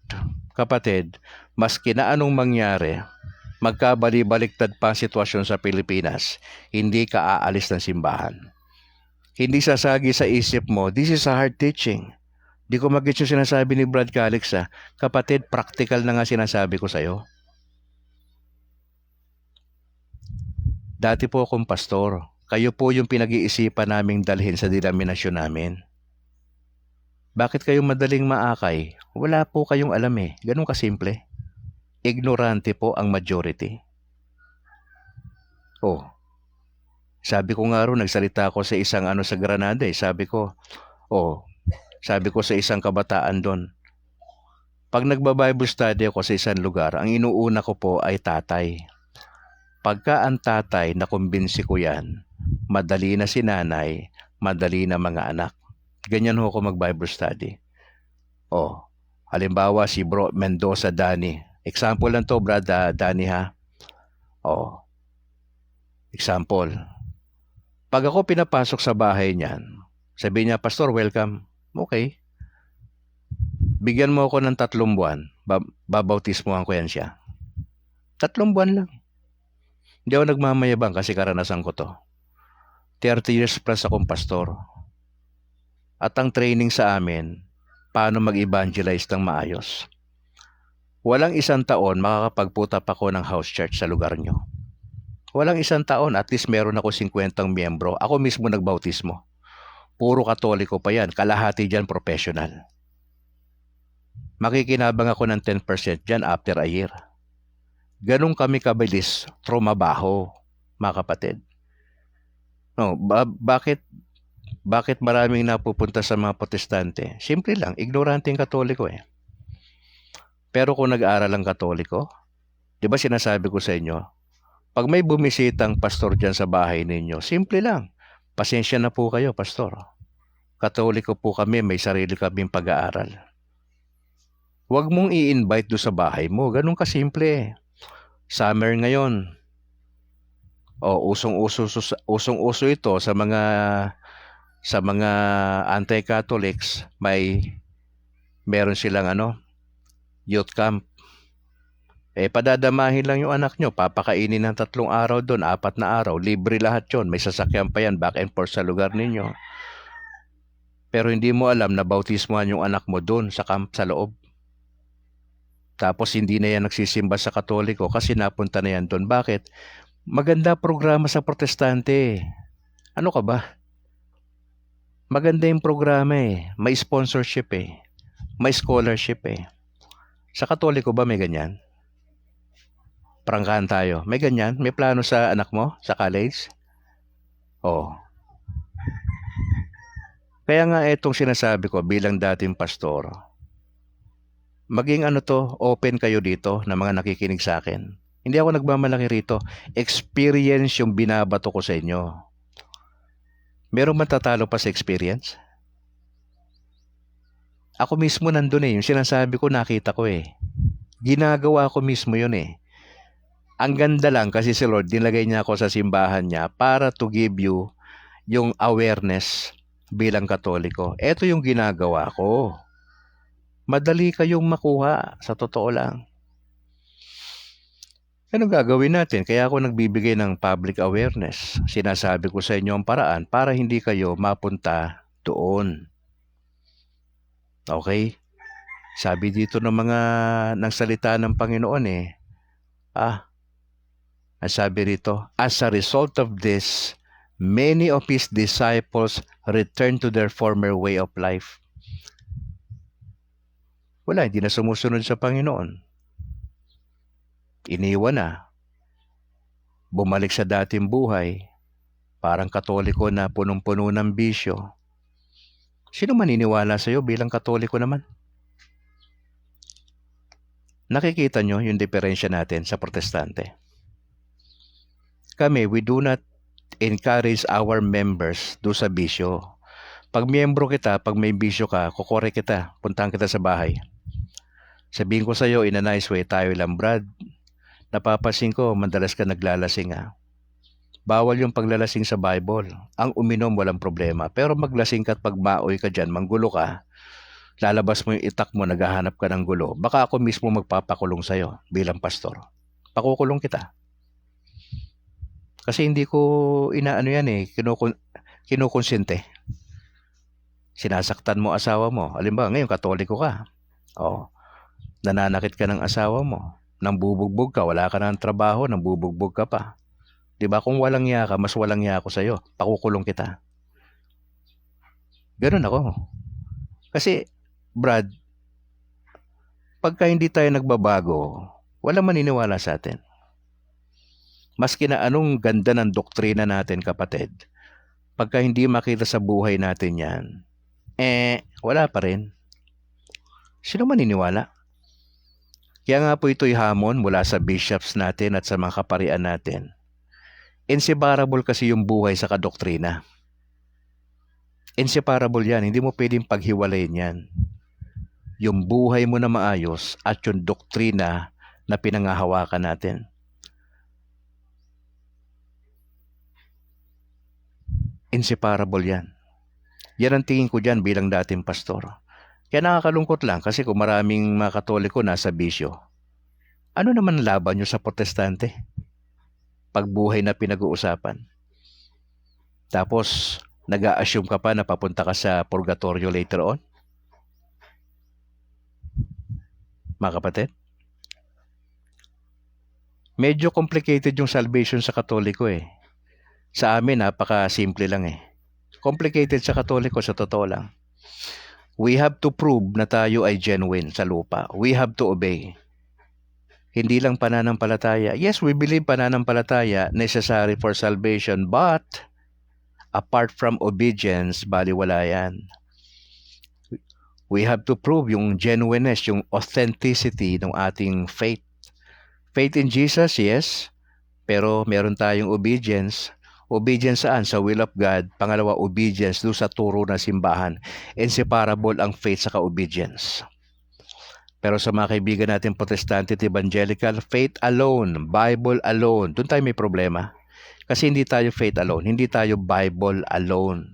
kapatid, maski na anong mangyari, magkabali-baliktad pa ang sitwasyon sa Pilipinas, hindi ka aalis ng simbahan. Hindi sasagi sa isip mo, this is a hard teaching. Di ko mag-gets yung sinasabi ni Brad Calix kapatid, practical na nga sinasabi ko sa'yo. Dati po akong pastor. Kayo po yung pinag-iisipan naming dalhin sa denominasyon namin. Bakit kayo madaling maakay? Wala po kayong alam eh. Ganun kasimple. Ignorante po ang majority. Oh, sabi ko nga ro, nagsalita ako sa isang sa Granada eh. Sabi ko sa isang kabataan doon, pag nagba-Bible study ako sa isang lugar, ang inuuna ko po ay tatay. Pagka ang tatay, nakumbinsi ko yan, madali na si nanay, madali na mga anak. Ganyan ho ako mag-Bible study. Halimbawa si Bro Mendoza Danny. Example lang to, Brad Danny ha. Example. Pag ako pinapasok sa bahay niyan, sabi niya, Pastor, welcome. Okay. Bigyan mo ako ng 3 buwan, babautismohan ko yan siya. 3 buwan lang. Hindi ako nagmamayabang kasi karanasan ko to. 30 years plus akong pastor. At ang training sa amin, paano mag-evangelize ng maayos. Walang 1 taon makakapagputap ako ng house church sa lugar nyo. Walang 1 taon, at least meron ako 50 miyembro. Ako mismo nagbautismo. Puro Katoliko pa yan. Kalahati dyan professional. Makikinabang ako ng 10% dyan after a year. Ganun kami kabilis trumabaho, mga kapatid. Bakit maraming napupunta sa mga protestante? Simple lang, ignoranteng Katoliko eh. Pero kung nag-aaral ang Katoliko, di ba sinasabi ko sa inyo, pag may bumisitang pastor dyan sa bahay ninyo, simple lang, pasensya na po kayo, pastor. Katoliko po kami, may sarili kaming pag-aaral. Huwag mong i-invite doon sa bahay mo, ganun kasimple eh. Summer ngayon. Usong-uso ito sa mga anti-Catholics, meron silang youth camp. Padadamahin lang yung anak nyo, papakainin ng 3 araw doon, 4 na araw, libre lahat yon, may sasakyan pa yan, back and forth sa lugar ninyo. Pero hindi mo alam na bautismohan yung anak mo doon sa camp sa loob. Tapos hindi na yan nagsisimba sa Katoliko kasi napunta na yan doon. Bakit? Maganda programa sa protestante. Ano ka ba? Maganda yung programa eh. May sponsorship eh. May scholarship eh. Sa Katoliko ba may ganyan? Prangkahan tayo. May ganyan? May plano sa anak mo? Sa college? Kaya nga itong sinasabi ko bilang dating pastor, maging open kayo dito na mga nakikinig sa akin. Hindi ako nagmamalaki rito. Experience yung binabato ko sa inyo. Meron man tatalo pa sa experience? Ako mismo nandun eh. Yung sinasabi ko, nakita ko eh. Ginagawa ko mismo yun eh. Ang ganda lang kasi si Lord, nilagay niya ako sa simbahan niya para to give you yung awareness bilang Katoliko. Ito yung ginagawa ko. Madali kayong makuha, sa totoo lang. Anong gagawin natin? Kaya ako nagbibigay ng public awareness. Sinasabi ko sa inyo ang paraan para hindi kayo mapunta doon. Okay? Sabi dito ng salita ng Panginoon ang sabi rito, as a result of this, many of his disciples returned to their former way of life. Wala, hindi na sumusunod sa Panginoon. Iniwan na. Bumalik sa dating buhay. Parang Katoliko na punong-puno ng bisyo. Sino maniniwala sa iyo bilang Katoliko naman? Nakikita nyo yung diferensya natin sa Protestante. Kami, we do not encourage our members do sa bisyo. Pag miyembro kita, pag may bisyo ka, kukore kita, puntahan kita sa bahay. Sabihin ko sa iyo in a nice way, tayo lang Brad, napapansin ko madalas ka naglalasing Bawal yung paglalasing sa Bible. Ang uminom walang problema. Pero maglasing ka at pag maoy ka dyan, manggulo ka, lalabas mo yung itak mo, naghahanap ka ng gulo. Baka ako mismo magpapakulong sa'yo bilang pastor. Pakukulong kita. Kasi hindi ko inaano yan kinukonsente. Sinasaktan mo asawa mo. Halimbawa, ngayon Katoliko ka. Nananakit ka ng asawa mo. Nambubugbog ka, wala ka ng trabaho, nambubugbog ka pa. Diba? Kung walang iya ka, mas walang iya ako sa'yo. Pakukulong kita. Ganun ako. Kasi, Brad, pagka hindi tayo nagbabago, wala maniniwala sa atin. Maski na anong ganda ng doktrina natin, kapatid, pagka hindi makita sa buhay natin yan, wala pa rin. Sino maniniwala? Kaya nga po ito'y hamon mula sa bishops natin at sa mga kaparian natin. Inseparable kasi yung buhay sa kadoktrina. Inseparable yan. Hindi mo pwedeng paghiwalayin yan. Yung buhay mo na maayos at yung doktrina na pinangahawakan natin. Inseparable yan. Yan ang tingin ko dyan bilang dating pastor. Kaya nakakalungkot lang kasi kung maraming mga Katoliko nasa bisyo, ano naman laban nyo sa Protestante? Pagbuhay na pinag-uusapan. Tapos, nag-a-assume ka pa na papunta ka sa purgatorio later on? Mga kapatid? Medyo complicated yung salvation sa Katoliko Sa amin, napaka-simple lang Complicated sa Katoliko, sa totoo lang. We have to prove na tayo ay genuine sa lupa. We have to obey. Hindi lang pananampalataya. Yes, we believe pananampalataya necessary for salvation, but apart from obedience, baliwala yan. We have to prove yung genuineness, yung authenticity ng ating faith. Faith in Jesus, yes, pero meron tayong obedience. Obedience saan? Sa will of God. Pangalawa, obedience doon sa turo ng simbahan. Inseparable ang faith sa obedience. Pero sa mga kaibigan natin Protestante at Evangelical, faith alone, Bible alone, doon tayo may problema. Kasi hindi tayo faith alone, hindi tayo Bible alone.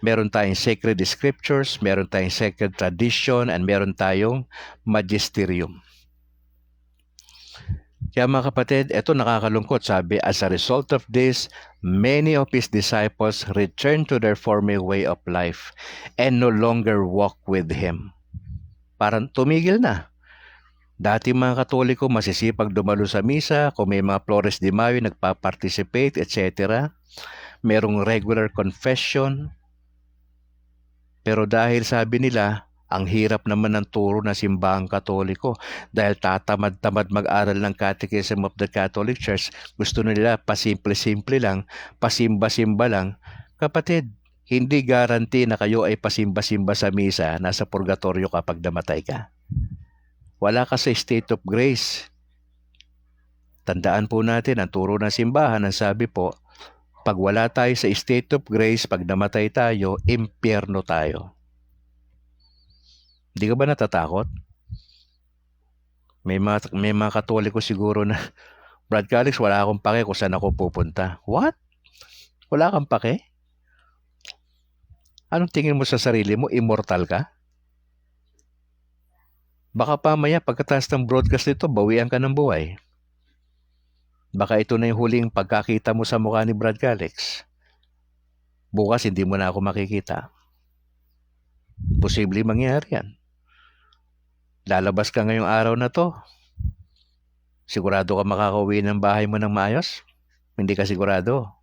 Meron tayong sacred scriptures, meron tayong sacred tradition, and meron tayong magisterium. Kaya mga kapatid, ito nakakalungkot. Sabi, as a result of this, many of his disciples returned to their former way of life and no longer walk with him. Parang tumigil na. Dati mga Katoliko masisipag dumalo sa misa, kung may mga Flores de Mayo nagpa-participate, etc. Merong regular confession. Pero dahil sabi nila, ang hirap naman ng turo ng simbahang Katoliko dahil tatamad-tamad mag-aral ng Catechism of the Catholic Church, gusto nila pasimple-simple lang, pasimba-simba lang. Kapatid, hindi guarantee na kayo ay pasimba-simba sa misa, nasa purgatorio kapag namatay ka. Wala ka sa state of grace. Tandaan po natin, ang turo ng simbahan, ang sabi po, pag wala tayo sa state of grace, pag namatay tayo, impyerno tayo. Hindi ka ba natatakot? May mga Katoliko siguro na, Brad Calix, wala akong pake kung saan ako pupunta. What? Wala kang pake? Anong tingin mo sa sarili mo? Immortal ka? Baka pamaya pagkatapos ng broadcast nito, bawian ka ng buhay. Baka ito na yung huling pagkakita mo sa mukha ni Brad Calix. Bukas hindi mo na ako makikita. Posible mangyari yan. Lalabas ka ngayong araw na to. Sigurado ka makakauwi ng bahay mo ng maayos? Hindi ka sigurado.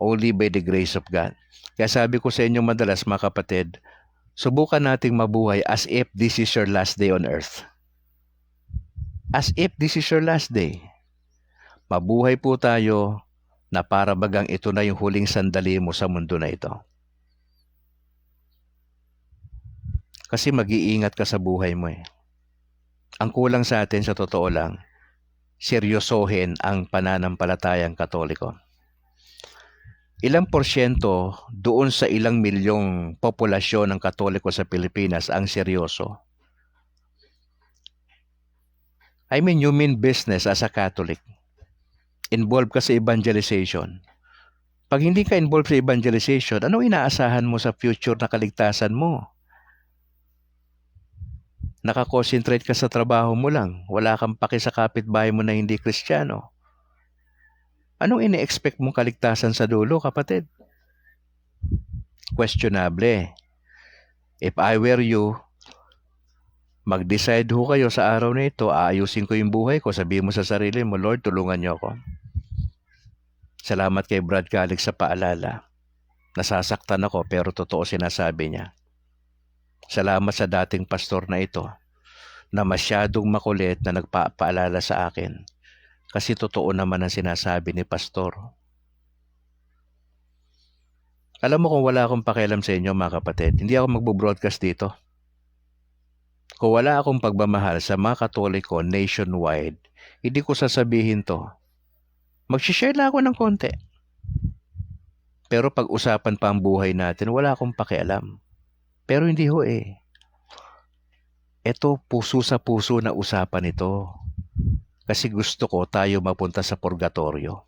Only by the grace of God. Kaya sabi ko sa inyo madalas mga kapatid, subukan nating mabuhay as if this is your last day on earth. As if this is your last day. Mabuhay po tayo na para bagang ito na yung huling sandali mo sa mundo na ito. Kasi mag-iingat ka sa buhay mo eh. Ang kulang sa atin sa totoo lang, seryosohin ang pananampalatayang Katoliko. Ilang porsyento doon sa ilang milyong populasyon ng Katoliko sa Pilipinas ang seryoso? I mean, you mean business as a Catholic. Involved ka sa evangelization. Pag hindi ka involved sa evangelization, ano inaasahan mo sa future na kaligtasan mo? Nakakonsentrate ka sa trabaho mo lang. Wala kang paki sa kapitbahay mo na hindi Kristiyano. Anong ine-expect mong kaligtasan sa dulo, kapatid? Questionable. If I were you, mag-decide ho kayo sa araw na ito, aayusin ko yung buhay ko. Sabihin mo sa sarili mo, Lord, tulungan niyo ako. Salamat kay Brad Calix sa paalala. Nasasaktan ako pero totoo sinasabi niya. Salamat sa dating pastor na ito na masyadong makulit na nagpapaalala sa akin. Kasi totoo naman ang sinasabi ni pastor. Alam mo kung wala akong pakialam sa inyo mga kapatid, hindi ako magbo-broadcast dito. Kung wala akong pagmamahal sa mga Katoliko nationwide, hindi ko sasabihin to. Mag-share lang ako ng konti. Pero pag usapan pa ang buhay natin, wala akong pakialam. Pero hindi ho eh. Ito puso sa puso na usapan ito. Kasi gusto ko tayo mapunta sa purgatorio.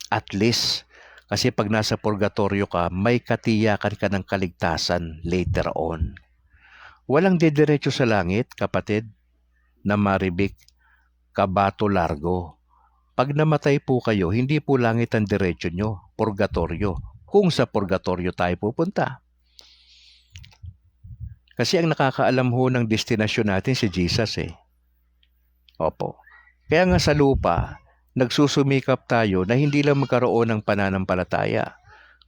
At least, kasi pag nasa purgatorio ka, may katiyakan ka ng kaligtasan later on. Walang didiretso sa langit, kapatid, na maribik, kabato largo. Pag namatay po kayo, hindi po langit ang diretso nyo, purgatorio. Kung sa purgatorio tayo pupunta. Kasi ang nakakaalam ho ng destinasyon natin si Jesus eh. Opo. Kaya nga sa lupa, nagsusumikap tayo na hindi lang magkaroon ng pananampalataya,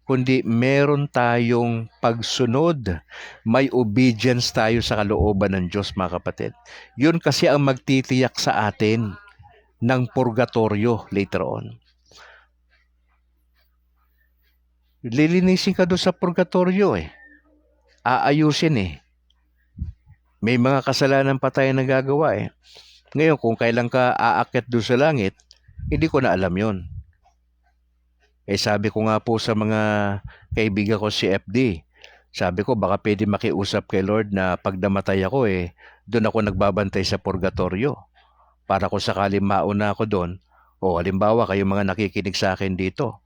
kundi meron tayong pagsunod. May obedience tayo sa kalooban ng Diyos mga kapatid. Yun kasi ang magtitiyak sa atin ng purgatorio later on. Lilinisin ka doon sa purgatorio eh. Aayusin eh. May mga kasalanan pa tayo nagagawa eh. Ngayon, kung kailan ka aakyat doon sa langit, hindi ko na alam yon. Eh sabi ko nga po sa mga kaibigan ko si FD, sabi ko baka pwede makiusap kay Lord na pag namatay ako eh, doon ako nagbabantay sa purgatorio. Para kung sakali mauna ako doon, o halimbawa kayo mga nakikinig sa akin dito,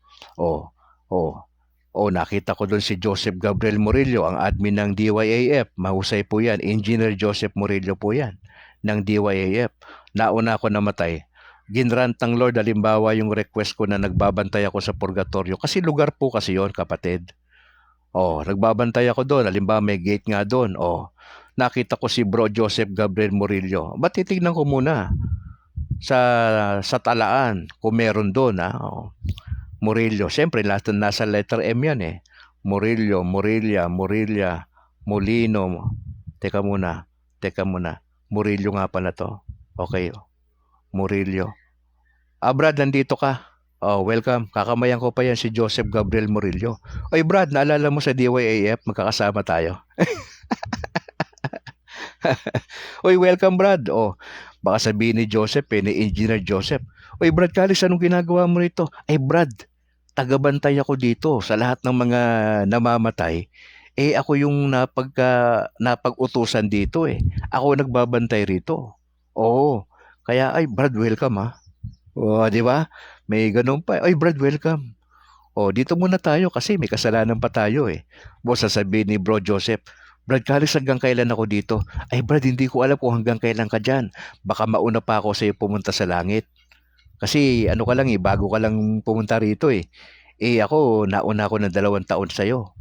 nakita ko doon si Joseph Gabriel Murillo, ang admin ng DYAF. Mahusay po yan. Engineer Joseph Murillo po yan ng DYAF. Nauna ako namatay. Ginrant ng Lord, halimbawa yung request ko na nagbabantay ako sa purgatorio. Kasi lugar po kasi yon kapatid. Nagbabantay ako doon. Halimbawa may gate nga doon. Nakita ko si Bro Joseph Gabriel Murillo. Ba't titignan ko muna sa talaan kung meron doon Murillo. Siyempre, lahat nasa letter M yan eh. Murillo, Murilla, Molino. Teka muna. Murillo nga pala to. Okay. Murillo. Brad, nandito ka. Welcome. Kakamayan ko pa yan si Joseph Gabriel Murillo. Oy, Brad, naalala mo sa DYAF, magkakasama tayo. Oy, welcome, Brad. Baka sabihin ni Joseph, ni Engineer Joseph. Oy, Brad Calix, anong ginagawa mo rito? Ay, Brad, tagabantay ako dito sa lahat ng mga namamatay. Ako yung napag-utusan dito eh. Ako nagbabantay rito. Kaya Brad, welcome ha. Di ba? May ganun pa. Ay, Brad, welcome. Dito muna tayo kasi may kasalanan pa tayo eh. Sasabihin ni Bro Joseph, Brad Calix, hanggang kailan ako dito? Ay Brad, hindi ko alam kung hanggang kailan ka dyan. Baka mauna pa ako sa'yo pumunta sa langit. Kasi ano ka lang eh, bago ka lang pumunta rito eh. Eh ako, nauna ako ng 2 taon sa'yo.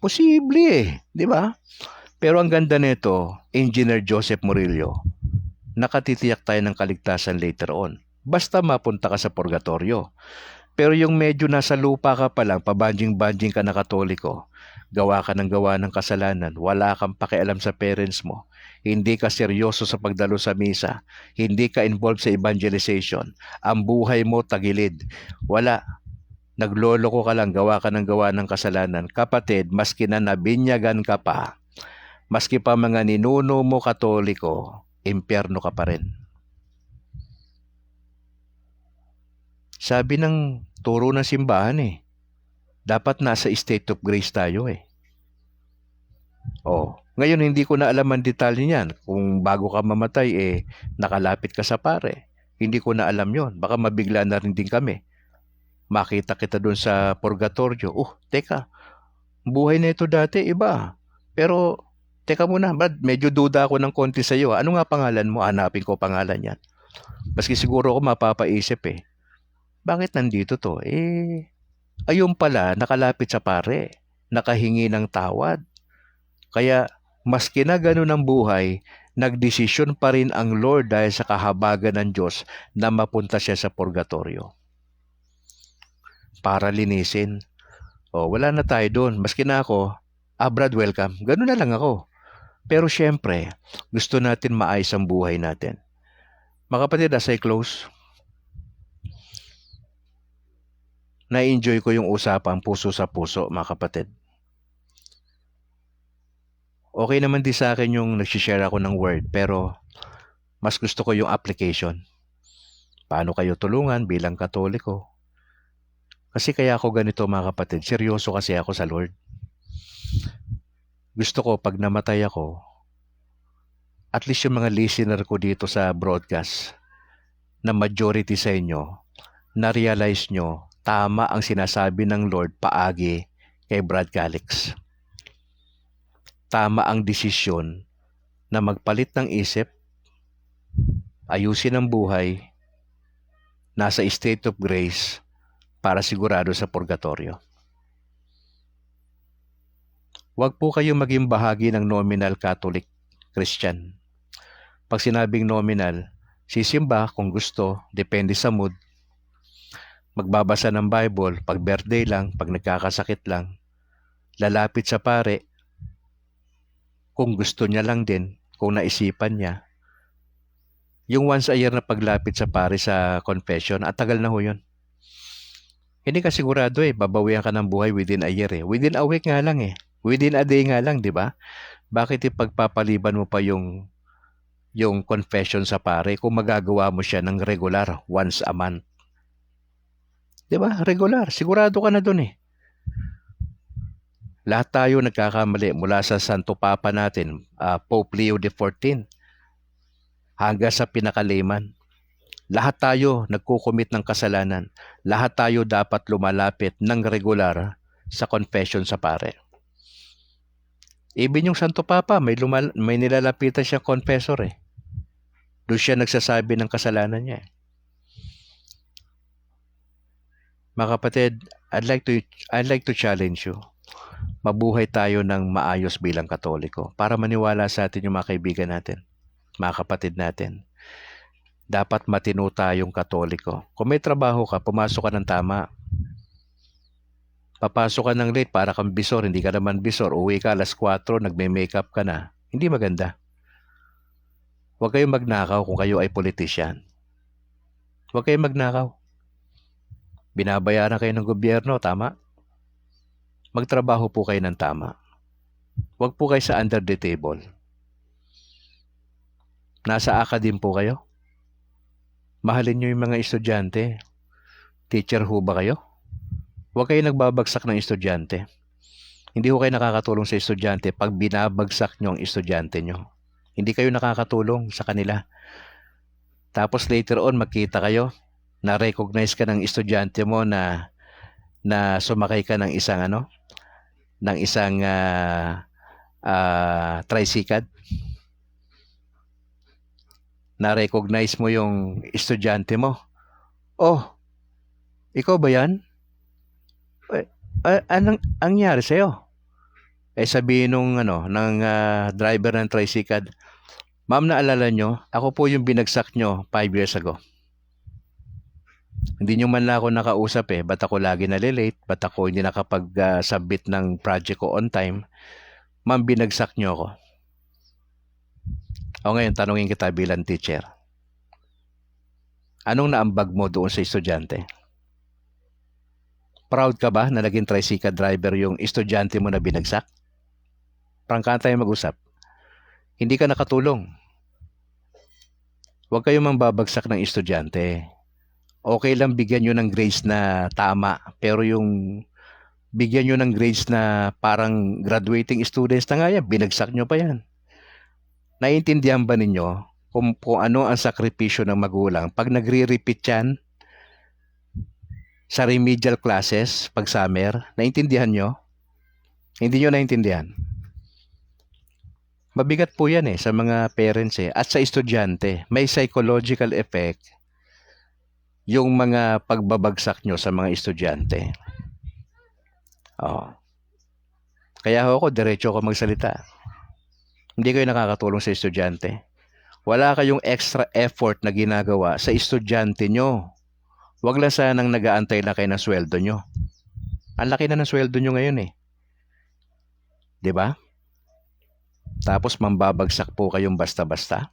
Posible eh, di ba? Pero ang ganda nito, Engineer Joseph Murillo, nakatitiyak tayo ng kaligtasan later on. Basta mapunta ka sa purgatorio. Pero yung medyo nasa lupa ka pa lang, pabanjing-banjing ka na Katoliko, gawa ka ng gawa ng kasalanan, wala kang pakialam sa parents mo, hindi ka seryoso sa pagdalo sa misa, hindi ka involved sa evangelization, ang buhay mo tagilid, wala, nagloloko ka lang, gawa ka ng gawa ng kasalanan. Kapatid, maski na nabinyagan ka pa, maski pa mga ninuno mo Katoliko, impyerno ka pa rin. Sabi ng turo ng simbahan eh, dapat nasa state of grace tayo eh. Oh, ngayon hindi ko na alam ang detalye niyan. Kung bago ka mamatay eh nakalapit ka sa pare. Hindi ko na alam 'yon. Baka mabigla na rin din kami. Makita kita doon sa purgatorio. Teka. Buhay na ito dati iba. Pero teka muna, Brad, medyo duda ako ng konti sa iyo. Ano nga pangalan mo? Hanapin ko pangalan niyan. Maski siguro ako mapapaisip eh. Bakit nandito to? Ayun pala, nakalapit sa pare. Nakahingi ng tawad. Kaya maski na ganun ang buhay, nagdesisyon pa rin ang Lord dahil sa kahabagan ng Diyos na mapunta siya sa purgatorio. Para linisin. Wala na tayo doon. Maski na ako, Brad, welcome. Ganun na lang ako. Pero syempre, gusto natin maayos ang buhay natin. Mga kapatid, as I close, na-enjoy ko yung usapang puso sa puso, mga kapatid. Okay naman din sa akin yung nagsishare ako ng word, pero mas gusto ko yung application. Paano kayo tulungan bilang Katoliko? Kasi kaya ako ganito, mga kapatid, seryoso kasi ako sa Lord. Gusto ko pag namatay ako, at least yung mga listener ko dito sa broadcast, na majority sa inyo, na-realize nyo, tama ang sinasabi ng Lord paagi kay Brad Calix. Tama ang desisyon na magpalit ng isip, ayusin ang buhay, nasa state of grace para sigurado sa purgatorio. Huwag po kayong maging bahagi ng nominal Catholic Christian. Pag sinabing nominal, sisimba kung gusto, depende sa mood. Magbabasa ng Bible, pag birthday lang, pag nagkakasakit lang. Lalapit sa pare, kung gusto niya lang din, kung naisipan niya. Yung once a year na paglapit sa pare sa confession, at tagal na ho yun. Hindi ka sigurado babawian ka ng buhay within a year Within a week nga lang Within a day nga lang, di ba? Bakit ipagpapaliban mo pa yung confession sa pare kung magagawa mo siya ng regular once a month? Di ba? Regular. Sigurado ka na dun Lahat tayo nagkakamali mula sa Santo Papa natin, Pope Leo XIV, hanggang sa pinakalayman. Lahat tayo nagkukumit ng kasalanan. Lahat tayo dapat lumalapit ng regular sa confession sa pare. Even yung Santo Papa, may nilalapitan siyang confessor Doon siya nagsasabi ng kasalanan niya Mga kapatid, I'd like to challenge you. Mabuhay tayo ng maayos bilang Katoliko para maniwala sa atin yung mga kaibigan natin, mga kapatid natin. Dapat matino tayong Katoliko. Kung may trabaho ka, pumasok ka ng tama. Papasok ka ng late para kang bisor, hindi ka naman bisor. Uwi ka alas 4, nagme-makeup ka na. Hindi maganda. Huwag kayong magnakaw kung kayo ay politician. Huwag kayong magnakaw. Binabayaran kayo ng gobyerno, tama? Magtrabaho po kayo ng tama. Huwag po kayo sa under the table. Nasa academe po kayo. Mahalin nyo yung mga estudyante. Teacher ho ba kayo? Huwag kayo nagbabagsak ng estudyante. Hindi ho kayo nakakatulong sa estudyante pag binabagsak nyo ang estudyante nyo. Hindi kayo nakakatulong sa kanila. Tapos later on, magkita kayo, na-recognize ka ng estudyante mo na sumakay ka ng isang tricycad? Na-recognize mo yung estudyante mo? Oh, ikaw ba yan? Anong nangyari sa'yo? Sabihin ng driver ng tricycad, "Ma'am, naalala nyo, ako po yung binagsak nyo 5 years ago. Hindi nyo man lang ako nakausap ba't ako lagi nalilate? Ba't ako hindi nakapag-submit ng project ko on time? Ma'am, binagsak nyo ako." O ngayon, tanungin kita bilang teacher. Anong naambag mo doon sa estudyante? Proud ka ba na naging tricycle driver yung estudyante mo na binagsak? Prangka tayo mag-usap. Hindi ka nakatulong. Huwag kayong mambabagsak ng estudyante. Okay lang bigyan nyo ng grades na tama, pero yung bigyan nyo ng grades na parang graduating students na nga yan, binagsak nyo pa yan. Naiintindihan ba ninyo kung ano ang sakripisyo ng magulang pag nagre-repeat yan sa remedial classes pag summer? Naiintindihan nyo? Hindi nyo naiintindihan? Mabigat po yan sa mga parents at sa estudyante. May psychological effect yung mga pagbabagsak nyo sa mga estudyante. Kaya ako, diretso ako magsalita. Hindi kayo nakakatulong sa estudyante. Wala kayong extra effort na ginagawa sa estudyante nyo. Huwag lang sanang nag-aantay na kayo ng sweldo nyo. Ang laki na ng sweldo nyo ngayon 'Di ba? Tapos mambabagsak po kayong basta-basta.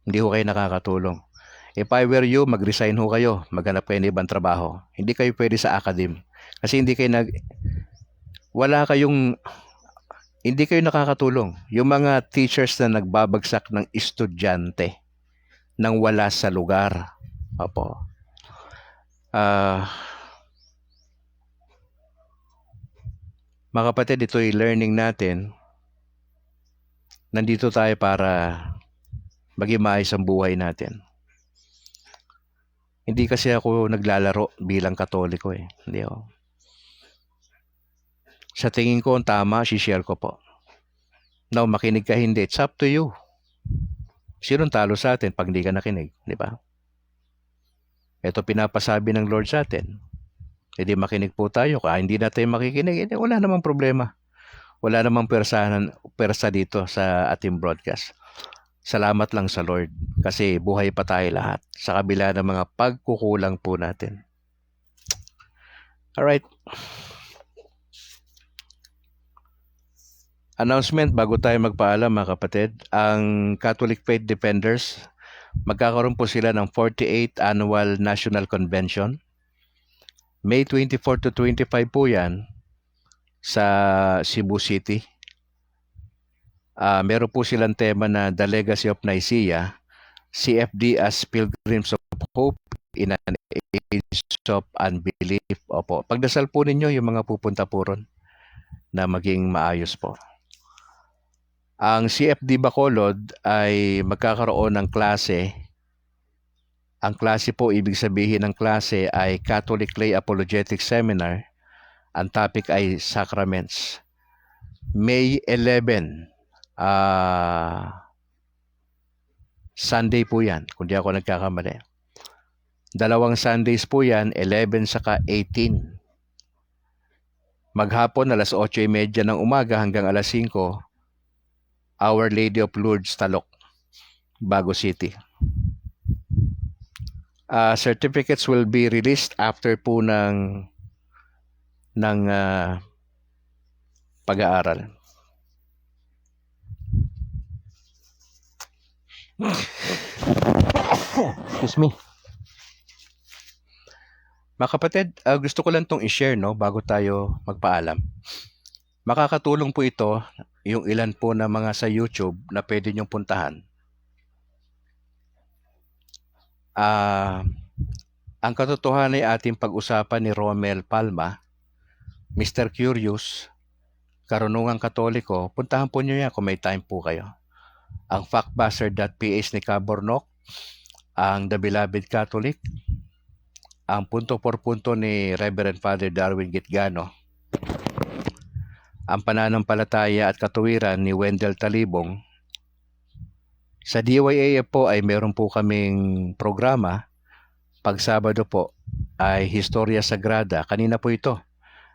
Hindi ho kayo nakakatulong. If I were you, mag-resign ho kayo. Maghanap kayo ng ibang trabaho. Hindi kayo pwede sa academe. Kasi hindi nakakatulong. Yung mga teachers na nagbabagsak ng estudyante nang wala sa lugar. Opo. Mga kapatid, ito'y learning natin. Nandito tayo para maging maayos ang buhay natin. Hindi kasi ako naglalaro bilang Katoliko Hindi ako. Sa tingin ko ang tama, share ko po. Now, makinig ka hindi, it's up to you. Sinong talo sa atin pag hindi ka nakinig, di ba? Ito pinapasabi ng Lord sa atin. Hindi makinig po tayo. Kaya hindi natin makikinig, wala namang problema. Wala namang persa dito sa ating broadcast. Salamat lang sa Lord kasi buhay pa tayo lahat sa kabila ng mga pagkukulang po natin. Alright. Announcement bago tayo magpaalam mga kapatid. Ang Catholic Faith Defenders, magkakaroon po sila ng 48th Annual National Convention. May 24 to 25 po yan sa Cebu City. Meron po silang tema na The Legacy of Nicaea, CFD as Pilgrims of Hope in an Age of Unbelief. Opo. Pagdasal po ninyo yung mga pupunta po ron na maging maayos po. Ang CFD Bacolod ay magkakaroon ng klase. Ang klase po, ibig sabihin ng klase ay Catholic Lay Apologetic Seminar. Ang topic ay Sacraments. May 11, Sunday po yan, kung di ako nagkakamali. 2 Sundays po yan, 11 saka 18. Maghapon, alas 8:30 ng umaga hanggang alas 5, Our Lady of Lourdes, Talok, Bago City. Certificates will be released after po ng pag-aaral. Excuse me. Mga kapatid, gusto ko lang itong i-share bago tayo magpaalam. Makakatulong po ito yung ilan po na mga sa YouTube na pwede nyong puntahan. Ang katotohanan ay ating pag-usapan ni Romel Palma, Mr. Curious, Karunungang Katoliko. Puntahan po nyo yan kung may time po kayo. Ang factbuster.ph ni Cabornok, ang The Beloved Catholic, ang punto por punto ni Reverend Father Darwin Gitgano, ang pananampalataya at katuwiran ni Wendell Talibong. Sa DYAF po ay meron po kaming programa. Pag Sabado po ay Historia Sagrada. Kanina po ito,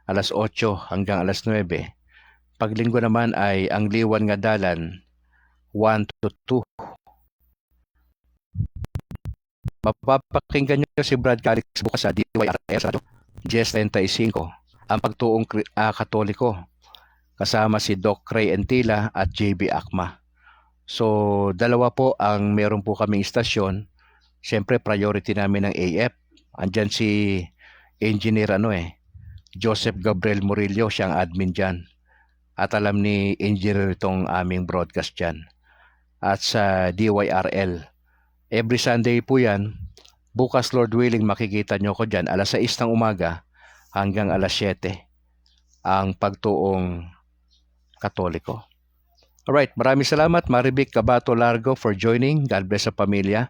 alas 8 hanggang alas 9. Pag Linggo naman ay Ang Liwan nga Dalan, 1 to 2. Mapapakinggan nyo si Brad Calix bukas sa DYRS 10:35, ang pagtuong Katoliko, kasama si Doc Ray Antila at JB Akma. So, dalawa po ang meron po kaming istasyon. Siyempre, priority namin ng AF. Andyan si Engineer Joseph Gabriel Murillo, siyang admin dyan. At alam ni Engineer itong aming broadcast dyan. At sa DYRL, every Sunday po yan. Bukas, Lord willing, makikita nyo ko dyan, alas 6 ng umaga hanggang alas 7, ang pagtuong Katoliko. Alright, maraming salamat Marivic Cabato Largo for joining. God bless sa pamilya.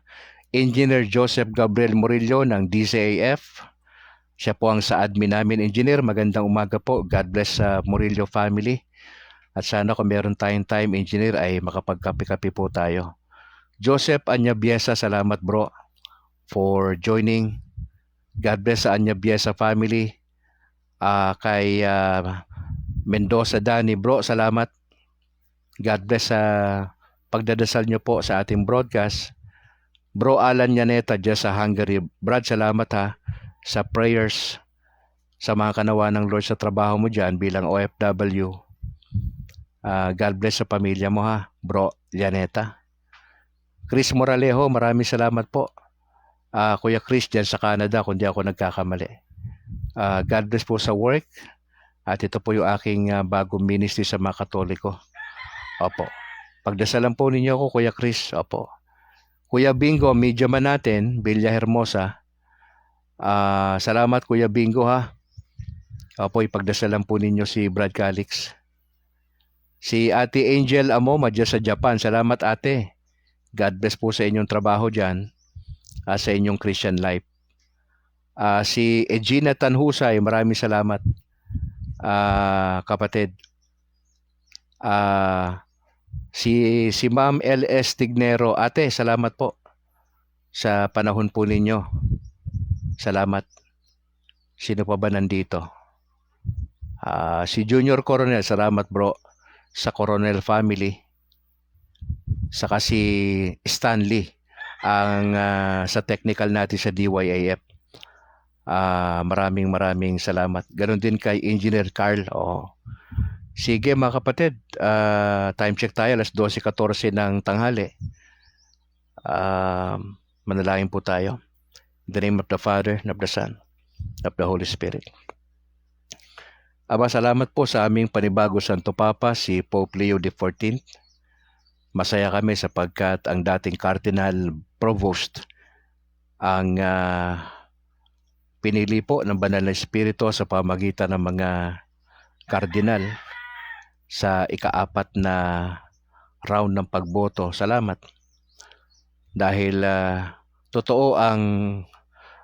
Engineer Joseph Gabriel Murillo ng DCAF. Siya po ang sa admin namin, Engineer. Magandang umaga po. God bless sa Murillo family. At sana kung meron tayong time, Engineer, ay makapagkape-kape po tayo. Joseph Anyabiesa, salamat bro for joining. God bless sa Anyabiesa family. Kay Mendoza Dani, bro, salamat. God bless sa pagdadasal nyo po sa ating broadcast. Bro Alan Yaneta dyan sa Hungary. Brad, salamat ha sa prayers sa mga kanawa ng Lord sa trabaho mo dyan bilang OFW. God bless sa pamilya mo ha, bro Yaneta. Chris Moralejo, maraming salamat po. Kuya Chris dyan sa Canada, kung di ako nagkakamali. God bless po sa work. At ito po yung aking bagong ministry sa mga Katoliko. Opo. Pagdasalan po ninyo ako, Kuya Chris. Opo. Kuya Bingo, media man natin, Villa Hermosa. Salamat Kuya Bingo ha. Opo, ipagdasalan po ninyo si Brad Calix. Si Ate Angel Amoma dyan sa Japan. Salamat ate. God bless po sa inyong trabaho dyan. Sa inyong Christian life. Si Egina Tanhusay, maraming salamat. Kapatid. Si Ma'am LS Tignero, ate, salamat po sa panahon po ninyo. Salamat. Sino pa ba nandito? Si Junior Coronel, salamat bro sa Coronel family. Saka si Stanley ang sa technical natin sa DYAF. Maraming salamat. Ganon din kay Engineer Carl. Sige mga kapatid, time check tayo, alas 12:14 ng tanghali. Manalangin po tayo. In the name of the Father, and of the Son, and of the Holy Spirit. Aba, salamat po sa aming panibago Santo Papa, si Pope Leo XIV. Masaya kami sapagkat ang dating Cardinal Provost ang pinili po ng Banal na Espiritu sa pamagitan ng mga Cardinal sa ika-4 na round ng pagboto. Salamat. Dahil totoo ang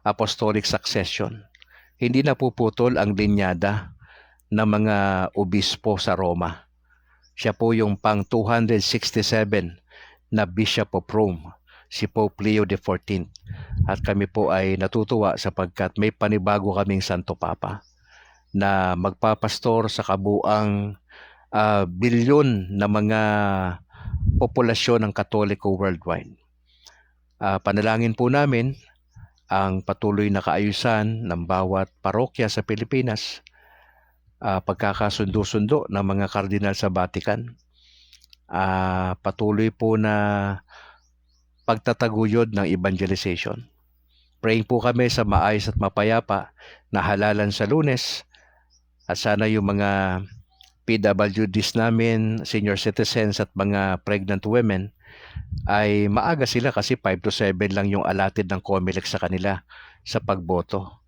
apostolic succession. Hindi napuputol ang linyada ng mga obispo sa Roma. Siya po yung pang 267 na Bishop of Rome, si Pope Leo XIV. At kami po ay natutuwa sapagkat may panibago kaming Santo Papa na magpapastor sa kabuang bilyon na mga populasyon ng Katoliko worldwide. Panalangin po namin ang patuloy na kaayusan ng bawat parokya sa Pilipinas, pagkakasundo-sundo ng mga kardinal sa Vatican, patuloy po na pagtataguyod ng evangelization. Praying po kami sa maayos at mapayapa na halalan sa Lunes, at sana yung mga PWDs namin, senior citizens at mga pregnant women ay maaga sila kasi 5 to 7 lang yung allotted ng COMELEC sa kanila sa pagboto.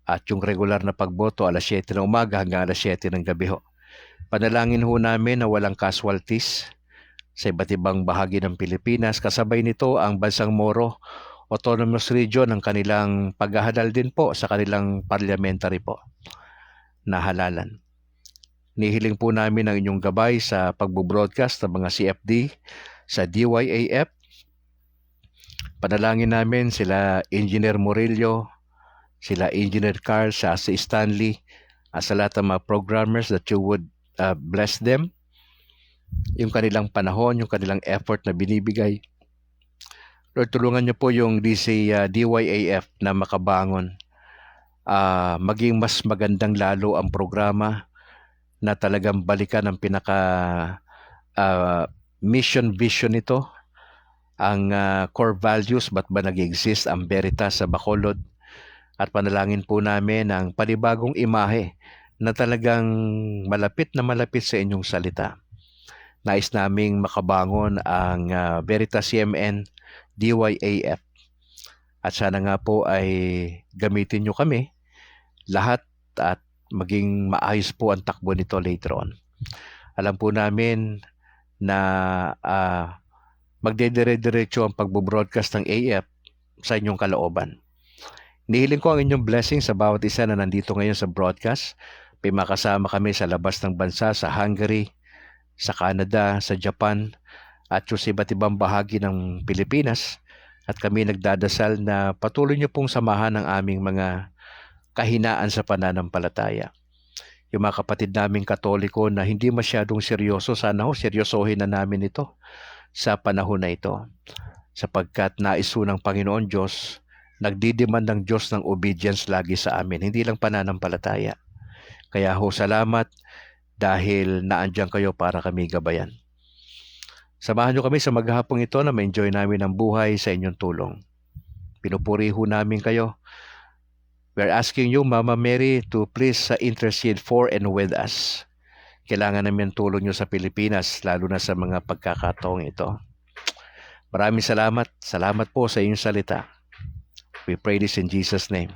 At yung regular na pagboto alas 7 ng umaga hanggang alas 7 ng gabi ho. Panalangin ho namin na walang casualties sa iba't ibang bahagi ng Pilipinas. Kasabay nito ang Bansang Moro Autonomous Region ng kanilang paghahadal din po sa kanilang parliamentary po na halalan. Nihiling po namin ang inyong gabay sa pagbo-broadcast ng mga CFD sa DYAF. Panalangin namin sila Engineer Murillo, sila Engineer Carl, sa si Stanley, sa lahat ng mga programmers, that you would bless them. Yung kanilang panahon, yung kanilang effort na binibigay. Lord, tulungan niyo po yung DYAF na makabangon. Maging mas magandang lalo ang programa, na talagang balikan ang pinaka mission vision nito, ang core values, ba't ba nag-exist ang Veritas sa Bacolod. At panalangin po namin ang panibagong imahe na talagang malapit na malapit sa inyong salita. Nais naming makabangon ang Veritas CMN DYAF. At sana nga po ay gamitin nyo kami lahat at maging maayos po ang takbo nito later on. Alam po namin na magdedire-diretso ang pagbo-broadcast ng AF sa inyong kalooban. Nihiling ko ang inyong blessing sa bawat isa na nandito ngayon sa broadcast. May makasama kami sa labas ng bansa, sa Hungary, sa Canada, sa Japan, at sa iba't ibang bahagi ng Pilipinas. At kami nagdadasal na patuloy niyo pong samahan ang aming mga kahinaan sa pananampalataya. Yung mga kapatid naming Katoliko na hindi masyadong seryoso, sana seryosohin na namin ito sa panahon na ito. Sapagkat naiso ng Panginoon Diyos, nagdidemand ng Diyos ng obedience lagi sa amin, hindi lang pananampalataya. Kaya salamat dahil naandyan kayo para kami gabayan. Samahan nyo kami sa maghapong ito na ma-enjoy namin ang buhay sa inyong tulong. Pinupuri namin kayo. We're asking you, Mama Mary, to please intercede for and with us. Kailangan namin tulong nyo sa Pilipinas, lalo na sa mga pagkakataong ito. Maraming salamat. Salamat po sa inyong salita. We pray this in Jesus' name.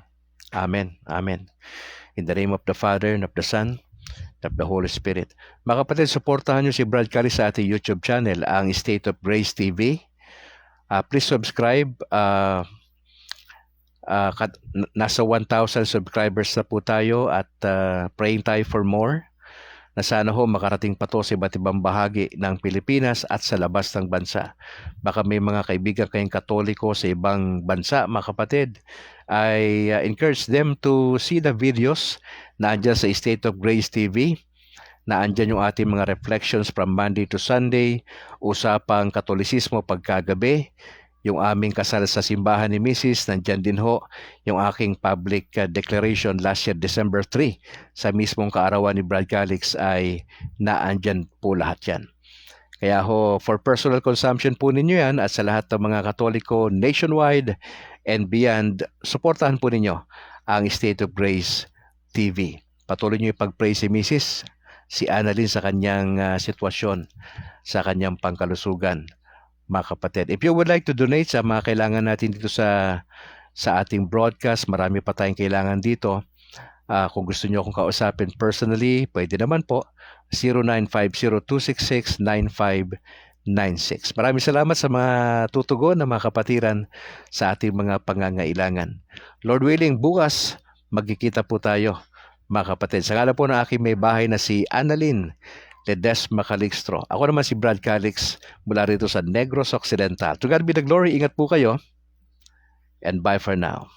Amen. Amen. In the name of the Father, and of the Son, and of the Holy Spirit. Mga kapatid, supportahan nyo si Brad Cali sa ating YouTube channel, ang State of Grace TV. Please subscribe. Nasa 1,000 subscribers na po tayo at praying tayo for more, na sana makarating pa to sa iba't ibang bahagi ng Pilipinas at sa labas ng bansa. Baka may mga kaibigan kayong Katoliko sa ibang bansa, mga kapatid, I encourage them to see the videos na andyan sa State of Grace TV, na andyan yung ating mga reflections from Monday to Sunday, usapang Katolisismo pagkagabi, yung aming kasal sa simbahan ni Mrs. Nandyan din yung aking public declaration last year, December 3, sa mismong kaarawan ni Brad Calix, ay naandyan po lahat yan. Kaya for personal consumption po ninyo yan, at sa lahat ng mga Katoliko nationwide and beyond, supportahan po ninyo ang State of Grace TV. Patuloy nyo ipag-pray si Mrs., si Annalyn, sa kanyang sitwasyon, sa kanyang pangkalusugan. Mga kapatid, if you would like to donate sa mga kailangan natin dito sa ating broadcast, marami pa tayong kailangan dito. Kung gusto nyo akong kausapin personally, pwede naman po, 0950-266-9596. Maraming salamat sa mga tutugon na mga kapatiran sa ating mga pangangailangan. Lord willing, bukas magkikita po tayo, mga kapatid. Sa ngala po ng aking may bahay na si Annalyn Ledesma Calixtro. Ako naman si Brad Calix mula rito sa Negros Occidental. To God be the glory. Ingat po kayo. And bye for now.